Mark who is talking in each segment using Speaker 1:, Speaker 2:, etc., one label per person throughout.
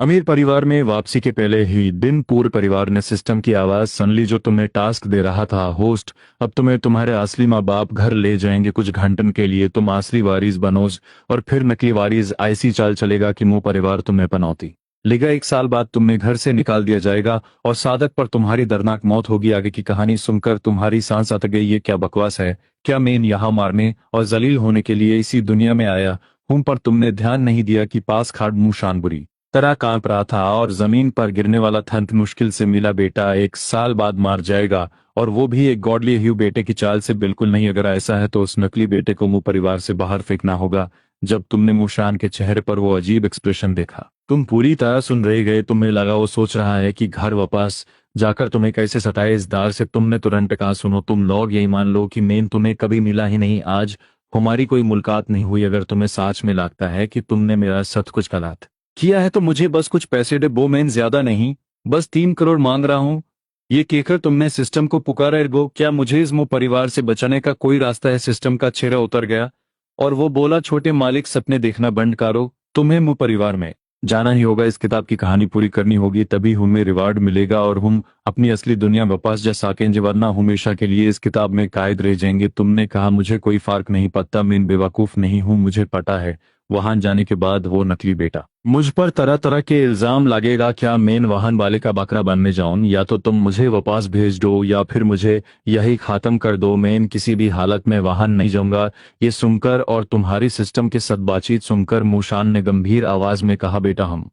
Speaker 1: अमीर परिवार में वापसी के पहले ही दिन पूरे परिवार ने सिस्टम की आवाज सुन ली जो तुम्हें टास्क दे रहा था, होस्ट। अब तुम्हें तुम्हारे असली माँ बाप घर ले जाएंगे कुछ घंटन के लिए। तुम असली वारिस बनोज और फिर नकली वारिस। ऐसी चाल चलेगा कि मुंह परिवार तुम्हें पनौती लेगा। 1 साल बाद तुम्हें घर से निकाल दिया जाएगा और सादक पर तुम्हारी दर्दनाक मौत होगी। आगे की कहानी सुनकर तुम्हारी सांस अटक गई। ये क्या बकवास है? क्या मैं यहाँ मारने और जलील होने के लिए इसी दुनिया में आया हूं? पर तुमने ध्यान नहीं दिया कि पास खाड़ मुंह शान बुरी तरह कांप रहा था और जमीन पर गिरने वाला था। मुश्किल से मिला बेटा 1 साल बाद मार जाएगा, और वो भी एक गॉडली ह्यू बेटे की चाल से बिल्कुल नहीं। अगर ऐसा है तो उस नकली बेटे को मुंह परिवार से बाहर फेंकना होगा। जब तुमने मुशान के चेहरे पर वो अजीब एक्सप्रेशन देखा, तुम पूरी तरह सुन रह गए। तुम्हें लगा वो सोच रहा है कि घर वापस जाकर तुम्हें कैसे सताए। इस दार से तुमने तुरंत कहा, सुनो तुम लोग, यही मान लो कि मैं तुम्हें कभी मिला ही नहीं। आज हमारी कोई मुलाकात नहीं हुई। अगर तुम्हें सच में लगता है कि तुमने मेरा सब कुछ गलत किया है तो मुझे बस कुछ पैसे दे। वो मैं ज्यादा नहीं, बस 3 करोड़ मांग रहा हूँ। ये कहकर तुमने सिस्टम को पुकारा। एर्गो क्या मुझे इस मुंह परिवार से बचाने का कोई रास्ता है? सिस्टम का चेहरा उतर गया और वो बोला, छोटे मालिक, सपने देखना बंद करो। तुम्हें मुंह परिवार में जाना ही होगा। इस किताब की कहानी पूरी करनी होगी, तभी हमें रिवार्ड मिलेगा और हम अपनी असली दुनिया में वापस जा सकेंगे, वरना हमेशा के लिए इस किताब में कैद रह जाएंगे। तुमने कहा, मुझे कोई फर्क नहीं पड़ता, मैं बेवकूफ नहीं हूं। मुझे पता है वहां जाने के बाद वो नकली बेटा मुझ पर तरह तरह के इल्जाम लगेगा। क्या मैं वाहन वाले का बकरा बनने जाऊं? या तो तुम मुझे वापस भेज दो या फिर मुझे यही खत्म कर दो। मैं किसी भी हालत में वाहन नहीं जाऊंगा। ये सुनकर और तुम्हारी सिस्टम के साथ बातचीत सुनकर मूशान ने गंभीर आवाज में कहा, बेटा हम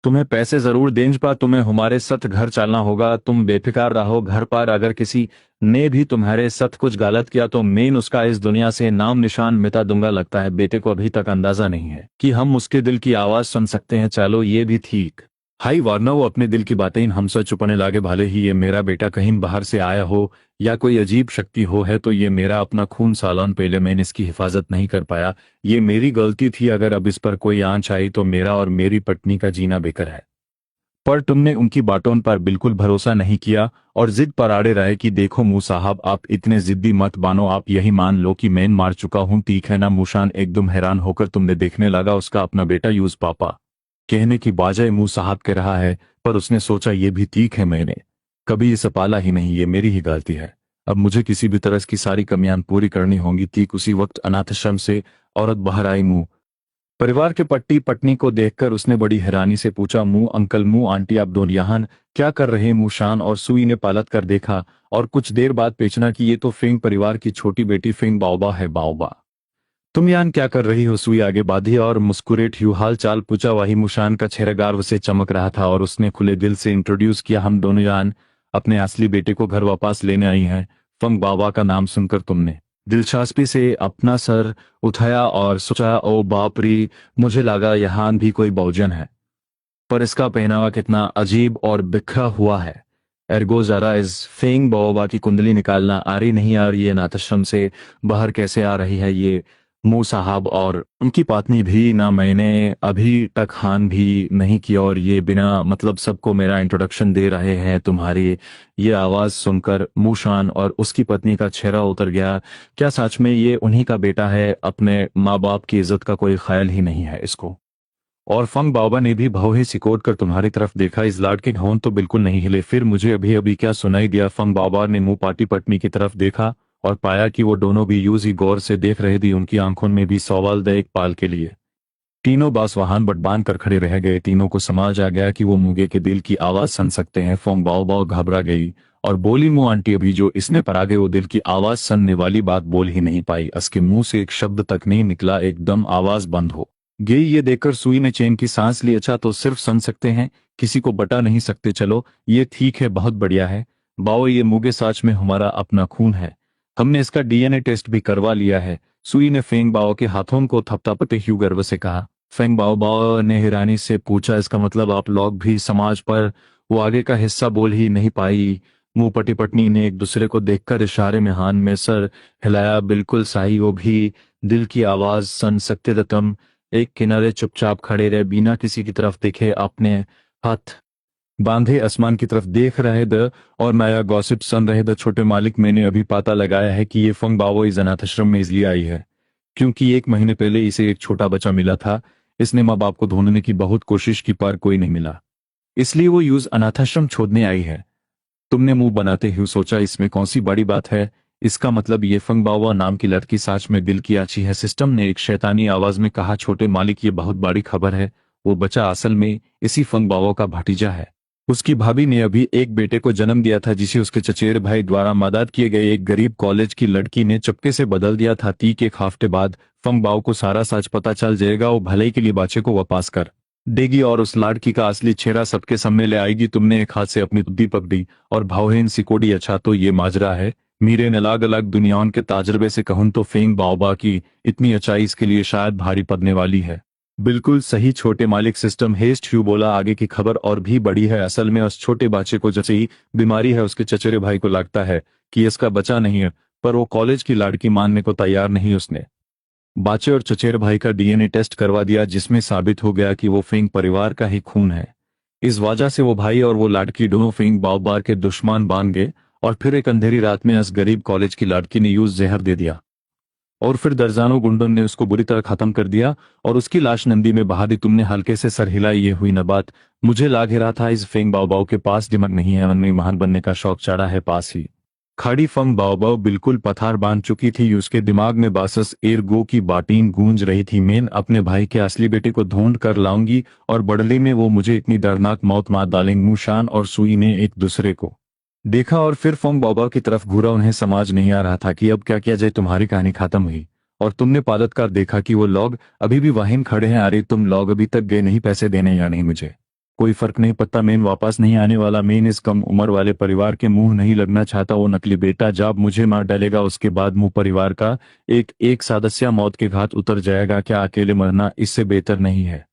Speaker 1: तुम्हें पैसे जरूर देंगे पर तुम्हें हमारे साथ घर चलना होगा। तुम बेफिक्र रहो घर पर। अगर किसी ने भी तुम्हारे साथ कुछ गलत किया तो मैं उसका इस दुनिया से नाम निशान मिटा दूंगा। लगता है बेटे को अभी तक अंदाजा नहीं है कि हम उसके दिल की आवाज सुन सकते हैं। चलो ये भी ठीक हाई, वरना वो अपने दिल की बातें हमसे छुपाने लगे। भले ही ये मेरा बेटा कहीं बाहर से आया हो या कोई अजीब शक्ति हो, है तो ये मेरा अपना खून। सालन पहले मैंने इसकी हिफाजत नहीं कर पाया, ये मेरी गलती थी। अगर अब इस पर कोई आंच आई तो मेरा और मेरी पत्नी का जीना बेकार है। पर तुमने उनकी बातों पर बिल्कुल भरोसा नहीं किया और जिद पर अड़े रहे कि देखो मुंह साहब, आप इतने जिद्दी मत बनो। आप यही मान लो कि मैं मार चुका हूं, ठीक है ना? मूशान एकदम हैरान होकर तुमने देखने लगा। उसका अपना बेटा यूज पापा कहने की बजाय मुंह साहब कह रहा है, पर उसने सोचा ये भी ठीक है, मैंने कभी इसे पाला ही नहीं, ये मेरी ही गलती है। अब मुझे किसी भी तरह इसकी सारी कमियां पूरी करनी होंगी। ठीक उसी वक्त अनाथाश्रम से औरत बाहर आई। मुंह परिवार के पट्टी पत्नी को देखकर उसने बड़ी हैरानी से पूछा, मुंह अंकल, मुंह आंटी, आप दोनों यहाँ क्या कर रहे? मूशान और सुई ने पलट कर देखा और कुछ देर बाद पेचना कि ये तो फेंग परिवार की छोटी बेटी फेंग बाओबा है। बाओबा, तुम यहाँ क्या कर रही हो? सुई आगे बढ़ी और मुस्कुराते हुए हाल चाल पूछा। वही मूशान का चेहरा गर्व से चमक रहा था और उसने खुले दिल से इंट्रोड्यूस किया, हम दोनों यहाँ अपने असली बेटे को घर वापस लेने आई हैं। फंग बाबा का नाम सुनकर तुमने दिलचस्पी से अपना सर उठाया और सोचा, ओ बाप रे, मुझे लगा यहाँ भी कोई बहुजन है, पर इसका पहनावा कितना अजीब और बिखरा हुआ है। एर्गो जरा इस फेंग बाओबा की कुंडली निकालना। आ रही नहीं आ रही है? नाथाश्रम से बाहर कैसे आ रही है ये मुंह साहब और उनकी पत्नी भी? ना मैंने अभी तक खान भी नहीं किया और ये बिना मतलब सबको मेरा इंट्रोडक्शन दे रहे हैं तुम्हारी। ये आवाज सुनकर मूशान और उसकी पत्नी का चेहरा उतर गया। क्या सच में ये उन्हीं का बेटा है? अपने माँ बाप की इज्जत का कोई ख्याल ही नहीं है इसको। और फंग बाबा ने भी भौहे सिकोड़ कर तुम्हारी तरफ देखा। इस लाड के घोंन तो बिल्कुल नहीं हिले। फिर मुझे अभी अभी क्या सुनाई दिया? फंग बाबा ने मुंह पाटी पत्नी की तरफ देखा और पाया कि वो दोनों भी यूं ही गौर से देख रहे थे। उनकी आंखों में भी सवाल द एक पाल के लिए तीनों बास वाहन बट बांध कर खड़े रह गए। तीनों को समझ आ गया कि वो मुंगे के दिल की आवाज सुन सकते हैं। फंग बाओ घबरा गई और बोली, मुंह आंटी, अभी जो इसने पर आगे वो दिल की आवाज सुनने वाली बात बोल ही नहीं पाई। उसके मुंह से एक शब्द तक नहीं निकला, एकदम आवाज बंद हो गई। ये देखकर सुई ने चैन की सांस ली। अच्छा, तो सिर्फ सुन सकते हैं, किसी को बता नहीं सकते? चलो ये ठीक है, बहुत बढ़िया है। बाओ, ये मुगे साच में हमारा अपना खून है, हमने इसका डीएनए टेस्ट भी करवा लिया है। सुई ने फेंग बाओ के हाथों को थपथपाते हुए गर्व से कहा। फेंग बाओ बाओ ने हैरानी से पूछा, इसका मतलब आप लोग भी समाज पर? वो आगे का हिस्सा बोल ही नहीं पाई। मुंह पटी पत्नी ने एक दूसरे को देखकर इशारे में हाथ में सर हिलाया। बिल्कुल सही, वो भी दिल की आवाज सुन सकते थे। तुम एक किनारे चुपचाप खड़े रहे, बिना किसी की तरफ देखे, अपने हाथ बांधे आसमान की तरफ देख रहे थे और नया गॉसिप सुन रहे थे। छोटे मालिक, मैंने अभी पता लगाया है कि ये फंग बाओ इस अनाथ आश्रम में इसलिए आई है क्योंकि 1 महीने पहले इसे एक छोटा बच्चा मिला था। इसने माँ बाप को ढूंढने की बहुत कोशिश की पर कोई नहीं मिला, इसलिए वो यूज अनाथाश्रम छोड़ने आई है। तुमने मुंह बनाते हुए सोचा इसमें कौन सी बड़ी बात है। इसका मतलब ये फंगबावा नाम की लड़की सच में दिल की अच्छी है। सिस्टम ने एक शैतानी आवाज में कहा, छोटे मालिक ये बहुत बड़ी खबर है। वो बच्चा असल में इसी फंगबावा का भतीजा है। उसकी भाभी ने अभी एक बेटे को जन्म दिया था जिसे उसके चचेरे भाई द्वारा मदद किए गए एक गरीब कॉलेज की लड़की ने चुपके से बदल दिया था। तीक एक हफ्ते बाद फंगबाओ को सारा सच पता चल जाएगा। वो भले के लिए बच्चे को वापस कर देगी और उस लड़की का असली चेहरा सबके सामने ले आएगी। तुमने एक हाथ से अपनी बुद्धि पकड़ी और भावहीन सिकोड़ी। अच्छा तो ये माजरा है। मीरे ने अलग अलग दुनियाओं के तजुर्बे से कहूं तो फेंग बाओबा की इतनी अच्छाई इसके लिए शायद भारी पड़ने वाली है। बिल्कुल सही छोटे मालिक, सिस्टम हेस्ट ह्यू बोला। आगे की खबर और भी बड़ी है। असल में उस छोटे बच्चे को जैसे ही बीमारी है उसके चचेरे भाई को लगता है कि इसका बच्चा नहीं है, पर वो कॉलेज की लड़की मानने को तैयार नहीं। उसने बाचे और चचेरे भाई का डीएनए टेस्ट करवा दिया जिसमें साबित हो गया कि वो फेंग परिवार का ही खून है। इस वजह से वो भाई और वो लड़की दोनों फेंग बार के दुश्मन बन गए। और फिर एक अंधेरी रात में उस गरीब कॉलेज की लड़की ने यूज जहर दे दिया और फिर दर्जनों गुंडों ने उसको बुरी तरह खत्म कर दिया और उसकी लाश नंदी में बहा दी। तुमने हल्के से सर हिलाई। ये हुई न बात। मुझे लाग ही रहा था इस फेंग बाओ के पास दिमाग नहीं है, उनमें महान बनने का शौक चढ़ा है। पास ही खड़ी फंग बाओ बिल्कुल पथार बांध चुकी थी। उसके दिमाग में बासस एरगो की बाटीन गूंज रही थी। मैं अपने भाई के असली बेटे को ढूंढ कर लाऊंगी और बदले में वो मुझे इतनी दर्दनाक मौत मार डालेंगे। मुशान और सुई ने एक दूसरे को देखा और फिर फंग बाबा की तरफ घूरा। उन्हें समझ नहीं आ रहा था कि अब क्या किया जाए। तुम्हारी कहानी खत्म हुई और तुमने पादत कर देखा कि वो लोग अभी भी वहीं खड़े हैं। अरे तुम लोग अभी तक गए नहीं पैसे देने या नहीं? मुझे कोई फर्क नहीं पड़ता। मैं वापस नहीं आने वाला। मैं इस कम उम्र वाले परिवार के मुंह नहीं लगना चाहता। वो नकली बेटा जब मुझे मार डालेगा उसके बाद मुंह परिवार का एक एक सदस्य मौत के घाट उतर जाएगा। क्या अकेले मरना इससे बेहतर नहीं है?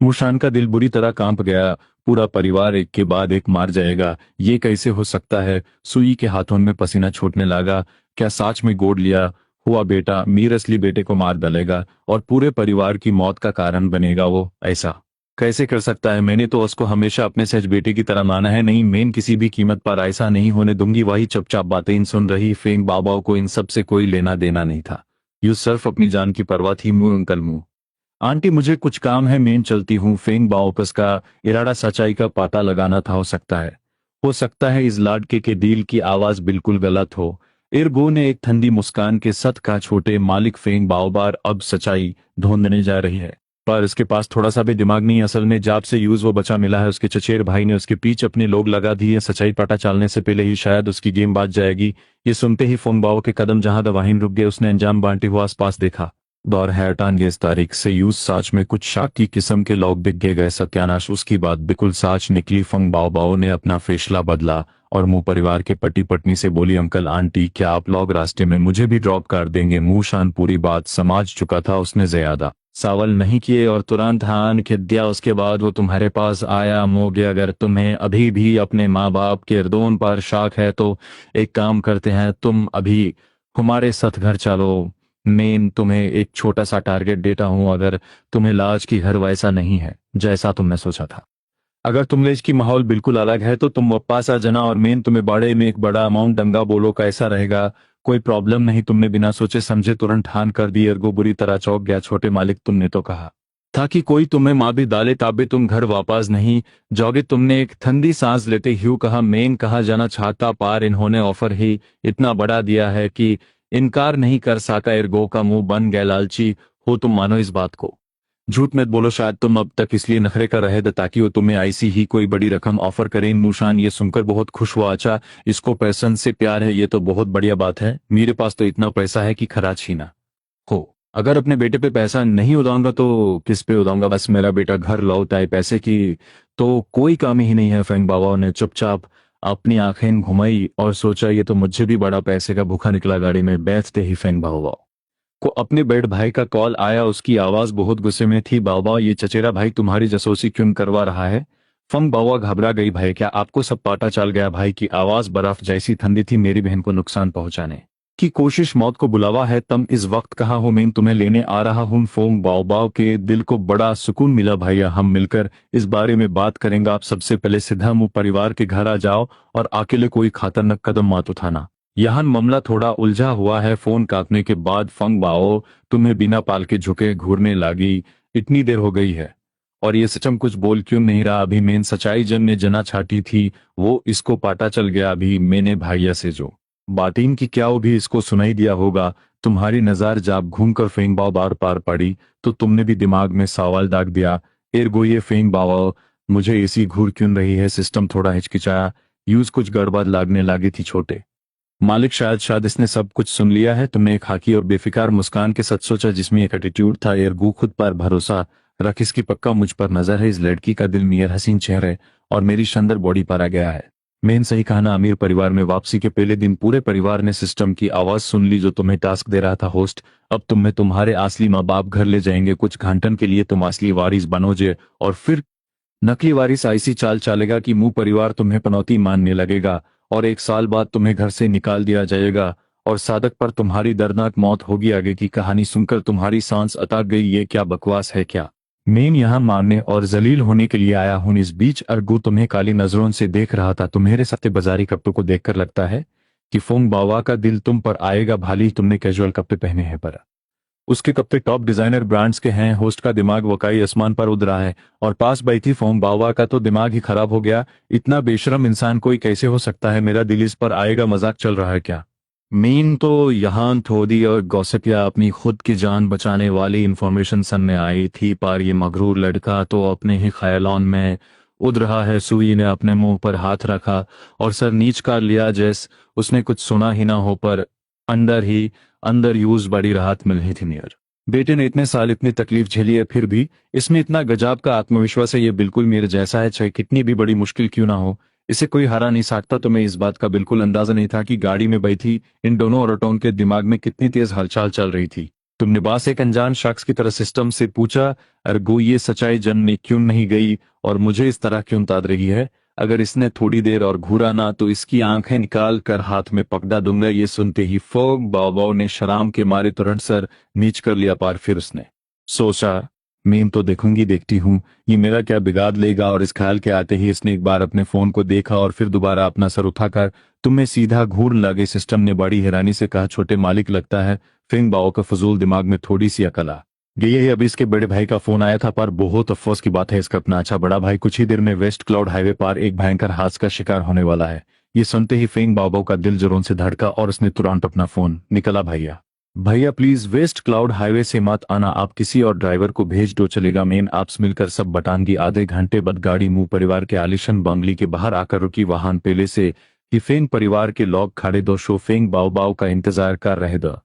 Speaker 1: मुशान का दिल बुरी तरह कांप गया। पूरा परिवार एक के बाद एक मार जाएगा, ये कैसे हो सकता है? सुई के हाथों में पसीना छूटने लगा। क्या सच में गोद लिया हुआ बेटा मीर असली बेटे को मार डालेगा और पूरे परिवार की मौत का कारण बनेगा? वो ऐसा कैसे कर सकता है? मैंने तो उसको हमेशा अपने सहज बेटे की तरह माना है। नहीं, मैं किसी भी कीमत पर ऐसा नहीं होने दूंगी। वही चुपचाप बातें सुन रही फेंग बाबा को इन सब से कोई लेना देना नहीं था। यू सिर्फ अपनी जान की परवाह थी। मुंह अंकल मुंह। आंटी मुझे कुछ काम है, मैं चलती हूँ। फेंग बाओपस का इरादा सच्चाई का पता लगाना था। हो सकता है इस लड़के के दिल की आवाज बिल्कुल गलत हो। इरगो ने एक ठंडी मुस्कान के साथ कहा, छोटे मालिक फेंग बाओबार अब सच्चाई ढूंढने जा रही है, पर इसके पास थोड़ा सा भी दिमाग नहीं। असल में जब से यूज वो बचा मिला है उसके चचेर भाई ने उसके पीछे अपने लोग लगा दिए। सच्चाई पता चलने से पहले ही शायद उसकी गेम बाज जाएगी। ये सुनते ही फोंग बाओ के कदम जहां दवाहीन रुक गए। उसने अंजाम बांटे हुआ आसपास देखा। दौर हैरान इस तारीख से यूज साच में कुछ शाक की किस्म के लोग दिख गए। सत्यानाश उसकी बात बिल्कुल साच निकली। फंग बाओ बाओ ने अपना फैसला बदला और मुंह परिवार के पति पत्नी से बोली, अंकल आंटी क्या आप लोग रास्ते में मुझे भी ड्रॉप कर देंगे? मुशान पूरी बात समझ चुका था। उसने ज्यादा सवाल नहीं किए और तुरंत हाँ खिद दिया। उसके बाद वो तुम्हारे पास आया। मोगे अगर तुम्हें अभी भी अपने माँ बाप के किरदार पर शक है तो एक काम करते हैं, तुम अभी हमारे साथ घर चलो। मैं तुम्हें एक छोटा सा टारगेट देता हूं। अगर तुम्हें लाज की घर वैसा नहीं है जैसा तुमने सोचा था, अगर तुमने इसकी माहौल बिल्कुल अलग है तो तुम वापस आ जाना और मैं तुम्हें बड़े में एक बड़ा अमाउंट दंगा। बोलो कैसा रहेगा? कोई प्रॉब्लम नहीं। तुमने बिना सोचे समझे तुरंत ठान कर दी। अर्गो बुरी तरह चौंक गया। छोटे मालिक तुमने तो कहा था कि कोई तुम्हें माँ भी डाले ताबे तुम घर वापस नहीं जाओगे। तुमने एक ठंडी सांस लेते ह्यू कहा, मैं कहा जाना चाहता पर इन्होंने ऑफर ही इतना बड़ा दिया है कि इनकार नहीं कर सका। एर्गो का मुंह बन गया। लालची हो तुम, मानो इस बात को। झूठ मत बोलो। शायद तुम अब तक इसलिए नखरे कर रहे थे ताकि वो तुम्हें ऐसी ही कोई बड़ी रकम ऑफर करें। मुशान ये सुनकर बहुत खुश हुआ। अच्छा इसको पैसन से प्यार है, ये तो बहुत बढ़िया बात है। मेरे पास तो इतना पैसा है कि खरा छीना हो। अगर अपने बेटे पे पैसा नहीं उड़ाऊंगा तो किस पे उड़ाऊंगा? बस मेरा बेटा घर लौट आए, पैसे की तो कोई कमी ही नहीं है। फेंग बाबा ने चुपचाप अपनी आंखें घुमाई और सोचा ये तो मुझसे भी बड़ा पैसे का भूखा निकला। गाड़ी में बैठते ही फेंग बाबा को अपने बड़े भाई का कॉल आया। उसकी आवाज बहुत गुस्से में थी। बाबा ये चचेरा भाई तुम्हारी जासूसी क्यों करवा रहा है? फंग बाबा घबरा गई। भाई क्या आपको सब पता चल गया? भाई की आवाज बर्फ जैसी ठंडी थी। मेरी बहन को नुकसान पहुंचाने की कोशिश मौत को बुलावा है। तुम इस वक्त कहाँ हो? मैं तुम्हें लेने आ रहा हूँ। फोंग बाओ बाओ के दिल को बड़ा सुकून मिला। भैया हम मिलकर इस बारे में बात करेंगे। आप सबसे पहले सीधा मुंह परिवार के घर आ जाओ और अकेले कोई खतरनाक कदम मत उठाना। यहाँ मामला थोड़ा उलझा हुआ है। फोन काटने के बाद फंग बाओ तुम्हें बिना पाल के झुके घूरने लगी। इतनी देर हो गई है और ये सिस्टम कुछ बोल क्यों नहीं रहा? अभी मेन सच्चाई जन ने जना छाटी थी वो इसको पाटा चल गया। अभी मैंने भाइया से जो बातीन की क्या वो भी इसको सुनाई दिया होगा। तुम्हारी नजर जब घूमकर फेंग बाव बार पार पड़ी तो तुमने भी दिमाग में सवाल दाग दिया, एर्गो ये फेंग बाव मुझे ऐसी घूर क्यों रही है? सिस्टम थोड़ा हिचकिचाया, यूज कुछ गड़बड़ लागने लगी थी छोटे मालिक। शायद शायद इसने सब कुछ सुन लिया है। तुमने एक हाकी और बेफिकार मुस्कान के साथ सोचा जिसमें एक एटीट्यूड था, एर्गो खुद पर भरोसा रख, इसकी पक्का मुझ पर नजर है। इस लड़की का दिल मेरे हसीन चेहरे और मेरी शानदार बॉडी पर आ गया है। मैंने सही कहा ना? अमीर परिवार में वापसी के पहले दिन पूरे परिवार ने सिस्टम की आवाज सुन ली जो तुम्हें टास्क दे रहा था, होस्ट अब तुम्हें तुम्हारे असली माँ बाप घर ले जाएंगे कुछ घंटन के लिए। तुम असली वारिस बनोगे और फिर नकली वारिस ऐसी चाल चलेगा कि मुंह परिवार तुम्हें पनौती मानने लगेगा और 1 साल बाद तुम्हें घर से निकाल दिया जाएगा और सादक पर तुम्हारी दर्दनाक मौत होगी। आगे की कहानी सुनकर तुम्हारी सांस अटक गई। ये क्या बकवास है? क्या मैं यहाँ मारने और जलील होने के लिए आया हूँ? इस बीच अर्गू तुम्हें काली नजरों से देख रहा था। तुम्हारे सत्ते बाजारी कपड़ों को देखकर लगता है कि फोंग बावा का दिल तुम पर आएगा। भाली तुमने कैजुअल कपड़े पहने हैं पर उसके कपड़े टॉप डिजाइनर ब्रांड्स के हैं। होस्ट का दिमाग वकाई आसमान पर उड़ रहा है और पास बैठी फोंग बावा का तो दिमाग ही खराब हो गया। इतना बेशरम इंसान कोई कैसे हो सकता है? मेरा दिल इस पर आएगा। मजाक चल रहा है क्या? मीन तो यहाँ थोड़ी और गॉसिप या अपनी खुद की जान बचाने वाली इंफॉर्मेशन सामने आई थी, पर ये मगरूर लड़का तो अपने ही ख्यालों में उड़ रहा है। सुई ने अपने मुंह पर हाथ रखा और सर नीच कर लिया जैस उसने कुछ सुना ही ना हो, पर अंदर ही अंदर यूज बड़ी राहत मिल रही थी। नियर बेटे ने इतने साल इतनी तकलीफ झेली है फिर भी इसमें इतना गजब का आत्मविश्वास है। ये बिल्कुल मेरे जैसा है, चाहे कितनी भी बड़ी मुश्किल क्यों ना हो इसे कोई हरा नहीं सकता। तुम्हें इस बात का बिल्कुल अंदाजा नहीं था कि गाड़ी में बैठी इन दोनों औरतों के दिमाग में कितनी तेज हलचल चल रही थी। तुमने बस एक अनजान शख्स की तरह सिस्टम से पूछा, अर्गो ये सच्चाई जानने क्यों नहीं गई और मुझे इस तरह क्यों ताड़ रही है? अगर इसने थोड़ी देर और घूरा ना तो इसकी आंखें निकाल कर हाथ में पकड़ा दूंगा। ये सुनते ही फोग बाव ने शराम के मारे तुरंत सर नीच कर लिया, पर फिर उसने सोचा मीम तो देखूंगी देखती हूँ ये मेरा क्या बिगाड़ लेगा। और इस ख्याल के आते ही इसने एक बार अपने फोन को देखा और फिर दोबारा अपना सर उठाकर तुम्हें सीधा घूर लगे। सिस्टम ने बड़ी हैरानी से कहा, छोटे मालिक लगता है फिंग बाओ का फजूल दिमाग में थोड़ी सी अकल आ गई है। अभी इसके बड़े भाई का फोन आया था, पर बहुत अफसोस की बात है इसका अपना अच्छा बड़ा भाई कुछ ही देर में वेस्ट क्लाउड हाईवे पर एक भयंकर हादसे का शिकार होने वाला है। ये सुनते ही फिंग बाओ का दिल जोरों से धड़का और उसने तुरंत अपना फोन निकला। भैया भैया प्लीज वेस्ट क्लाउड हाईवे से मत आना, आप किसी और ड्राइवर को भेज दो चलेगा। मेन आपस मिलकर सब बटानगी। आधे घंटे बाद गाड़ी मुंह परिवार के आलिशान बंगली के बाहर आकर रुकी। वाहन पहले से ही फेंग परिवार के लोग खड़े दो शो फेंग बाव बाव का इंतजार कर रहे द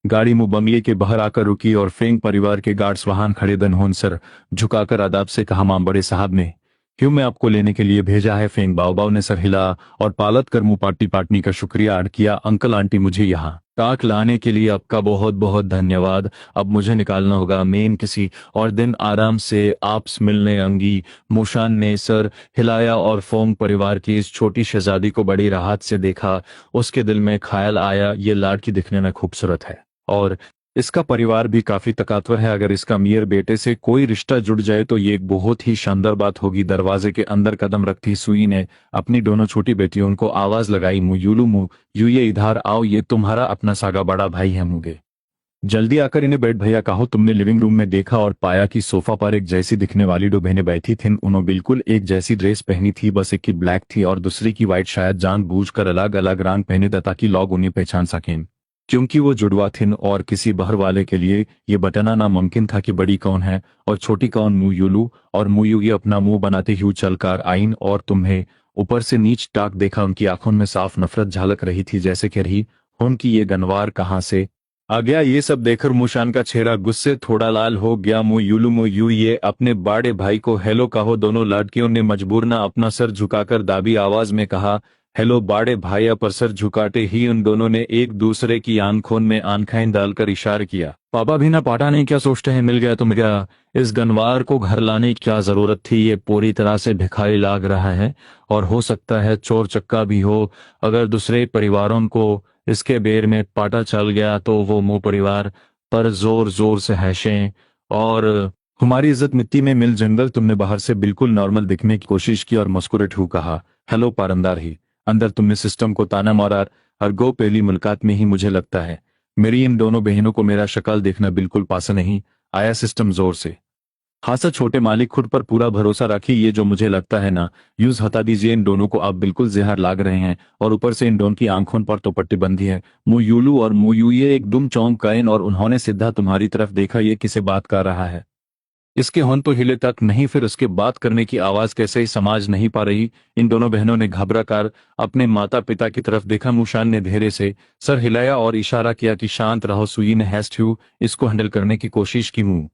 Speaker 1: गाड़ी मुंह बंगले के बाहर आकर रुकी और फेंग परिवार के गार्ड्स वाहन खड़े दनहोन सर झुकाकर आदाब से कहा, मां बड़े साहब ने क्यों मैं आपको लेने के लिए भेजा है? फेंग बाव बाव ने सर हिला और पालत कर मुंह पाटी पाटनी का शुक्रिया अदा किया। अंकल आंटी मुझे यहाँ तक लाने के लिए आपका बहुत बहुत धन्यवाद। अब मुझे निकालना होगा। मेन किसी और दिन आराम से आपस मिलने अंगी। मुशान ने सर हिलाया और फोंग परिवार की इस छोटी शहजादी को बड़ी राहत से देखा। उसके दिल में ख्याल आया, ये लड़की दिखने में खूबसूरत है और इसका परिवार भी काफी ताकतवर है। अगर इसका मियर बेटे से कोई रिश्ता जुड़ जाए तो ये एक बहुत ही शानदार बात होगी। दरवाजे के अंदर कदम रखती सुई ने अपनी दोनों छोटी बेटियों को आवाज लगाई, मुयुलू मु यू ये इधर आओ, ये तुम्हारा अपना सागा बड़ा भाई है। मुझे जल्दी आकर इन्हें बैठ भैया कहो। तुमने लिविंग रूम में देखा और पाया कि सोफा पर एक जैसी दिखने वाली दो बहनें बैठी थीं। उन्होंने बिल्कुल एक जैसी ड्रेस पहनी थी, बस एक की ब्लैक थी और दूसरी की व्हाइट। शायद जानबूझकर अलग अलग रंग पहने थे ताकि लोग उन्हें पहचान सकें, क्योंकि वो जुड़वा थिन और किसी बाहर वाले के लिए ये बताना नामुमकिन था कि बड़ी कौन है और छोटी कौन। मुयुलू और मुयू ये अपना मुंह बनाते हुए चलकर आईन और तुम्हें ऊपर से नीच टाक देखा। उनकी आंखों में साफ नफरत झलक रही थी, जैसे कह रही उनकी ये गनवार कहाँ से आ गया। ये सब देखकर मुशान का चेहरा गुस्से थोड़ा लाल हो गया। मुयू ये अपने बड़े भाई को हेलो कहो। दोनों लड़कियों ने मजबूरना अपना सर झुकाकर दाबी आवाज में कहा, हेलो बड़े भाई। पर सर झुकाते ही उन दोनों ने एक दूसरे की आंखों में आंखें डालकर इशारा किया। पापा भी ना पाटा नहीं क्या सोचते हैं, मिल गया तो मिल गया। इस गनवार को घर लाने की क्या जरूरत थी? ये पूरी तरह से भिखारी लाग रहा है और हो सकता है चोर चक्का भी हो। अगर दूसरे परिवारों को इसके बेर में पाटा चल गया तो वो मुंह परिवार पर जोर जोर से हैशें और हमारी इज्जत मिट्टी में मिल। जनरल तुमने बाहर से बिल्कुल नॉर्मल दिखने की कोशिश की और मुस्कुराते हुए कहा, हेलो पारंदार ही। अंदर तुमने सिस्टम को ताना मारा और गो पहली मुलाकात में ही मुझे लगता है मेरी इन दोनों बहनों को मेरा शक्ल देखना बिल्कुल पसंद नहीं आया। सिस्टम जोर से हाँ सर, छोटे मालिक खुद पर पूरा भरोसा रखिए। ये जो मुझे लगता है ना, यूज हटा दीजिए। इन दोनों को आप बिल्कुल जहर लाग रहे हैं, और ऊपर से इन दोनों की आंखों पर तो पट्टी बंधी है। मुयूलू और मुयूये एकदम चौंक गए और उन्होंने सीधा तुम्हारी तरफ देखा। ये किसे बात कर रहा है? इसके होंठ तो हिले तक नहीं, फिर उसके बात करने की आवाज कैसे ही समझ नहीं पा रही। इन दोनों बहनों ने घबरा कर अपने माता पिता की तरफ देखा। मुशान ने धीरे से सर हिलाया और इशारा किया कि शांत रहो। सुई ने हैस्ट हु इसको हैंडल करने की कोशिश की। मुंह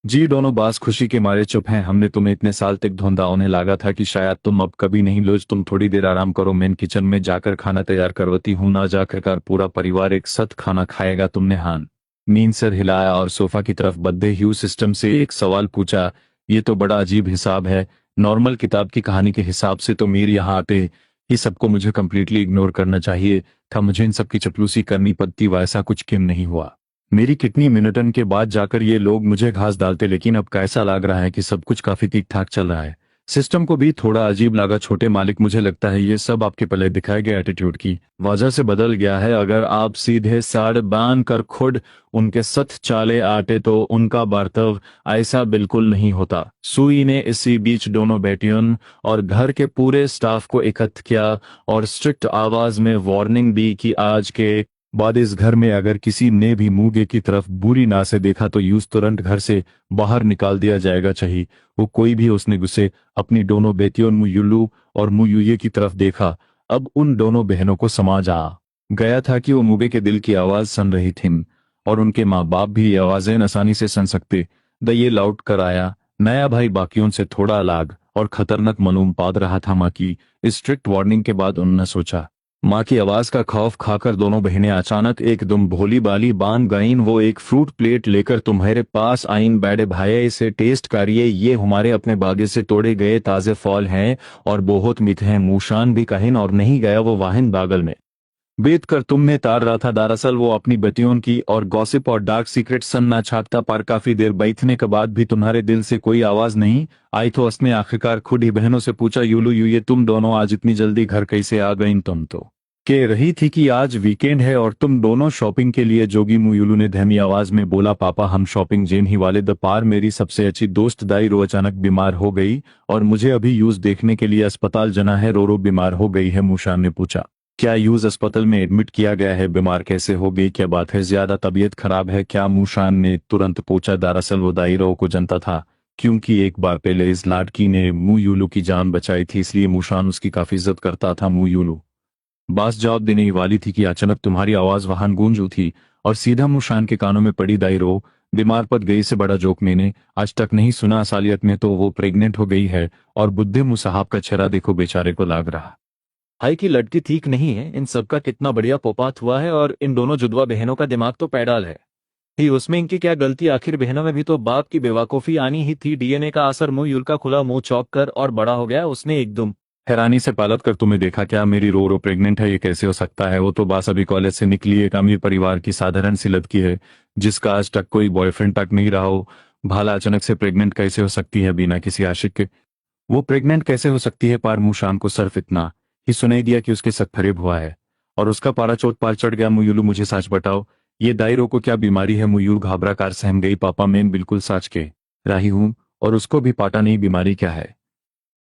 Speaker 1: जी दोनों बास खुशी के मारे चुप हैं। हमने तुम्हें इतने साल तक धुंधा उन्हें लगा था कि शायद तुम अब कभी नहीं लोज। तुम थोड़ी देर आराम करो, मैं किचन में जाकर खाना तैयार करवाती हूँ। ना जाकर कर पूरा परिवार एक साथ खाना खाएगा। तुमने हान मीन सर हिलाया और सोफा की तरफ बद्धे ह्यू सिस्टम से एक सवाल पूछा। ये तो बड़ा अजीब हिसाब है। नॉर्मल किताब की कहानी के हिसाब से तो मीर यहाँ आते ही सबको मुझे कंप्लीटली इग्नोर करना चाहिए था। मुझे इन सब की चपलूसी करनी पड़ती, वैसा कुछ क्यों नहीं हुआ। मेरी कितनी मिनटन के बाद जाकर ये लोग मुझे घास डालते, लेकिन अब कैसा लग रहा है कि सब कुछ काफी ठीक ठाक चल रहा है। सिस्टम को भी थोड़ा अजीब लगा। छोटे मालिक, मुझे लगता है ये सब आपके पहले दिखाए गए एटीट्यूड की वजह से बदल गया है। अगर आप सीधे साड़ बांध कर खुद उनके सथ चाले आते तो उनका बर्ताव ऐसा बिल्कुल नहीं होता। सुई ने इसी बीच दोनों बेटियों और घर के पूरे स्टाफ को इकट्ठ किया और स्ट्रिक्ट आवाज में वार्निंग दी कि आज के बाद इस घर में अगर किसी ने भी मूंगे की तरफ बुरी ना से देखा तो यूं तुरंत घर से बाहर निकाल दिया जाएगा, चाहिए वो कोई भी। उसने गुस्से अपनी दोनों बेटियों मुयुलू और मुयुये की तरफ देखा। अब उन दोनों बहनों को समझ आ गया था कि वो मूंगे के दिल की आवाज सुन रही थी, और उनके माँ बाप भी ये आवाजें आसानी से सुन सकते। द ये लौट कर आया। नया भाई बाकियों से थोड़ा अलग और खतरनाक मालूम पाद रहा था। माँ की स्ट्रिक्ट वार्निंग के बाद उन्होंने सोचा। माँ की आवाज का खौफ खाकर दोनों बहनें अचानक एकदम भोली बाली बांध गईं। वो एक फ्रूट प्लेट लेकर तुम्हारे पास आईन। बैठे भाई, इसे टेस्ट करिए, ये हमारे अपने बागे से तोड़े गए ताजे फल हैं और बहुत मीठे हैं। मूशान भी कहीं और नहीं गया, वो वाहन बागल में बेत कर तुम्हें तार रहा था। दरअसल वो अपनी बेटियों की और गॉसिप और डार्क सीक्रेट सुनना चाहता, पर काफी देर बैठने के बाद भी तुम्हारे दिल से कोई आवाज नहीं आई तो उसने आखिरकार खुद ही बहनों से पूछा, यूलू ये तुम दोनों आज इतनी जल्दी घर कैसे आ गईं? तुम तो कह रही थी कि आज वीकेंड है और तुम दोनों शॉपिंग के लिए जोगी। मुयूलू ने धीमी आवाज में बोला, पापा हम शॉपिंग जेन ही वाले द पार। मेरी सबसे अच्छी दोस्त दाई रो अचानक बीमार हो गई और मुझे अभी यूज देखने के लिए अस्पताल जाना है। रो रो बीमार हो गई है? मूशान ने पूछा। क्या यूज अस्पताल में एडमिट किया गया है? बीमार कैसे हो गई? क्या बात है, ज्यादा तबीयत खराब है क्या? मूशान ने तुरंत पूछा। दरअसल वो दायरों को जनता था, क्योंकि एक बार पहले इस लड़की ने मुयूलू की जान बचाई थी, इसलिए मूशान उसकी काफी इज्जत करता था। मुयूलू बस जवाब देने ही वाली थी कि अचानक तुम्हारी आवाज वहां गूंज उठी और सीधा मूशान के कानों में पड़ी। दायरो बीमार पड़ गई से बड़ा जोक मैंने आज तक नहीं सुना। असालियत में तो वो प्रेग्नेंट हो गई है, और बुद्धे मुसाहब का चेहरा देखो, बेचारे को लग रहा हाय की लड़की ठीक नहीं है। इन सबका कितना बढ़िया पोपात हुआ है, और इन दोनों जुड़वा बहनों का दिमाग तो पैडाल है ही। उसमें इनकी क्या गलती? आखिर बहनों में भी तो बाप की बेवकूफी आनी ही थी। डीएनए का असर। मुंह यूल का खुला मुंह चौक कर और बड़ा हो गया। उसने एकदम हैरानी से पालत कर तुम्हें देखा। क्या मेरी रो रो प्रेग्नेंट है? ये कैसे हो सकता है? वो तो बस अभी कॉलेज से निकली एक अमीर परिवार की साधारण सी लड़की है, जिसका आज तक कोई बॉयफ्रेंड तक नहीं रहा हो। भाला अचानक से प्रेग्नेंट कैसे हो सकती है बिना किसी आशिक के? वो प्रेग्नेंट कैसे हो सकती है? पार मुंह शाम को सिर्फ इतना ही सुनाई दिया कि उसके सक फरेब हुआ है और उसका पारा चोट पार चढ़ गया। मुयूलू मुझे सच बताओ, ये दायरों को क्या बीमारी है? मुयूल घबरा कर सहम गई। पापा मैं बिल्कुल सच के रही हूं और उसको भी पाटा नहीं बीमारी क्या है।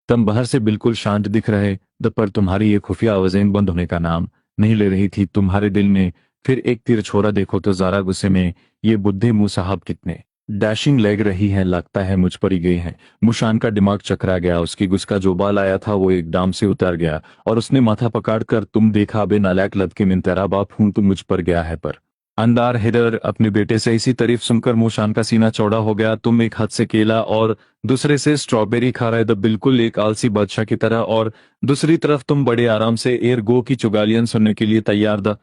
Speaker 1: तुम बाहर से बिल्कुल शांत दिख रहे द, पर तुम्हारी ये खुफिया आवाजें बंद होने का नाम नहीं ले रही थी। तुम्हारे दिल में फिर एक तीर छोरा देखो तो जरा गुस्से में, ये बुद्धे मुंह साहब कितने डैशिंग लग रही है, लगता है मुझ पर ही गई है। मुशान का दिमाग चकरा गया। उसकी गुस्सा जो बाल आया था वो एकदम से उतर गया और उसने माथा पकड़ कर, तुम देखा बे नालायक लड़के, मैं तेरा बाप हूं, तुम मुझ पर गया है। पर अंदार हैदर अपने बेटे से इसी तारीफ सुनकर मुशान का सीना चौड़ा हो गया। तुम एक हाथ से केला और दूसरे से स्ट्रॉबेरी खा रहे थे, बिल्कुल एक आलसी बादशाह की तरह, और दूसरी तरफ तुम बड़े आराम से एयर गो की चुगालियां सुनने के लिए तैयार था।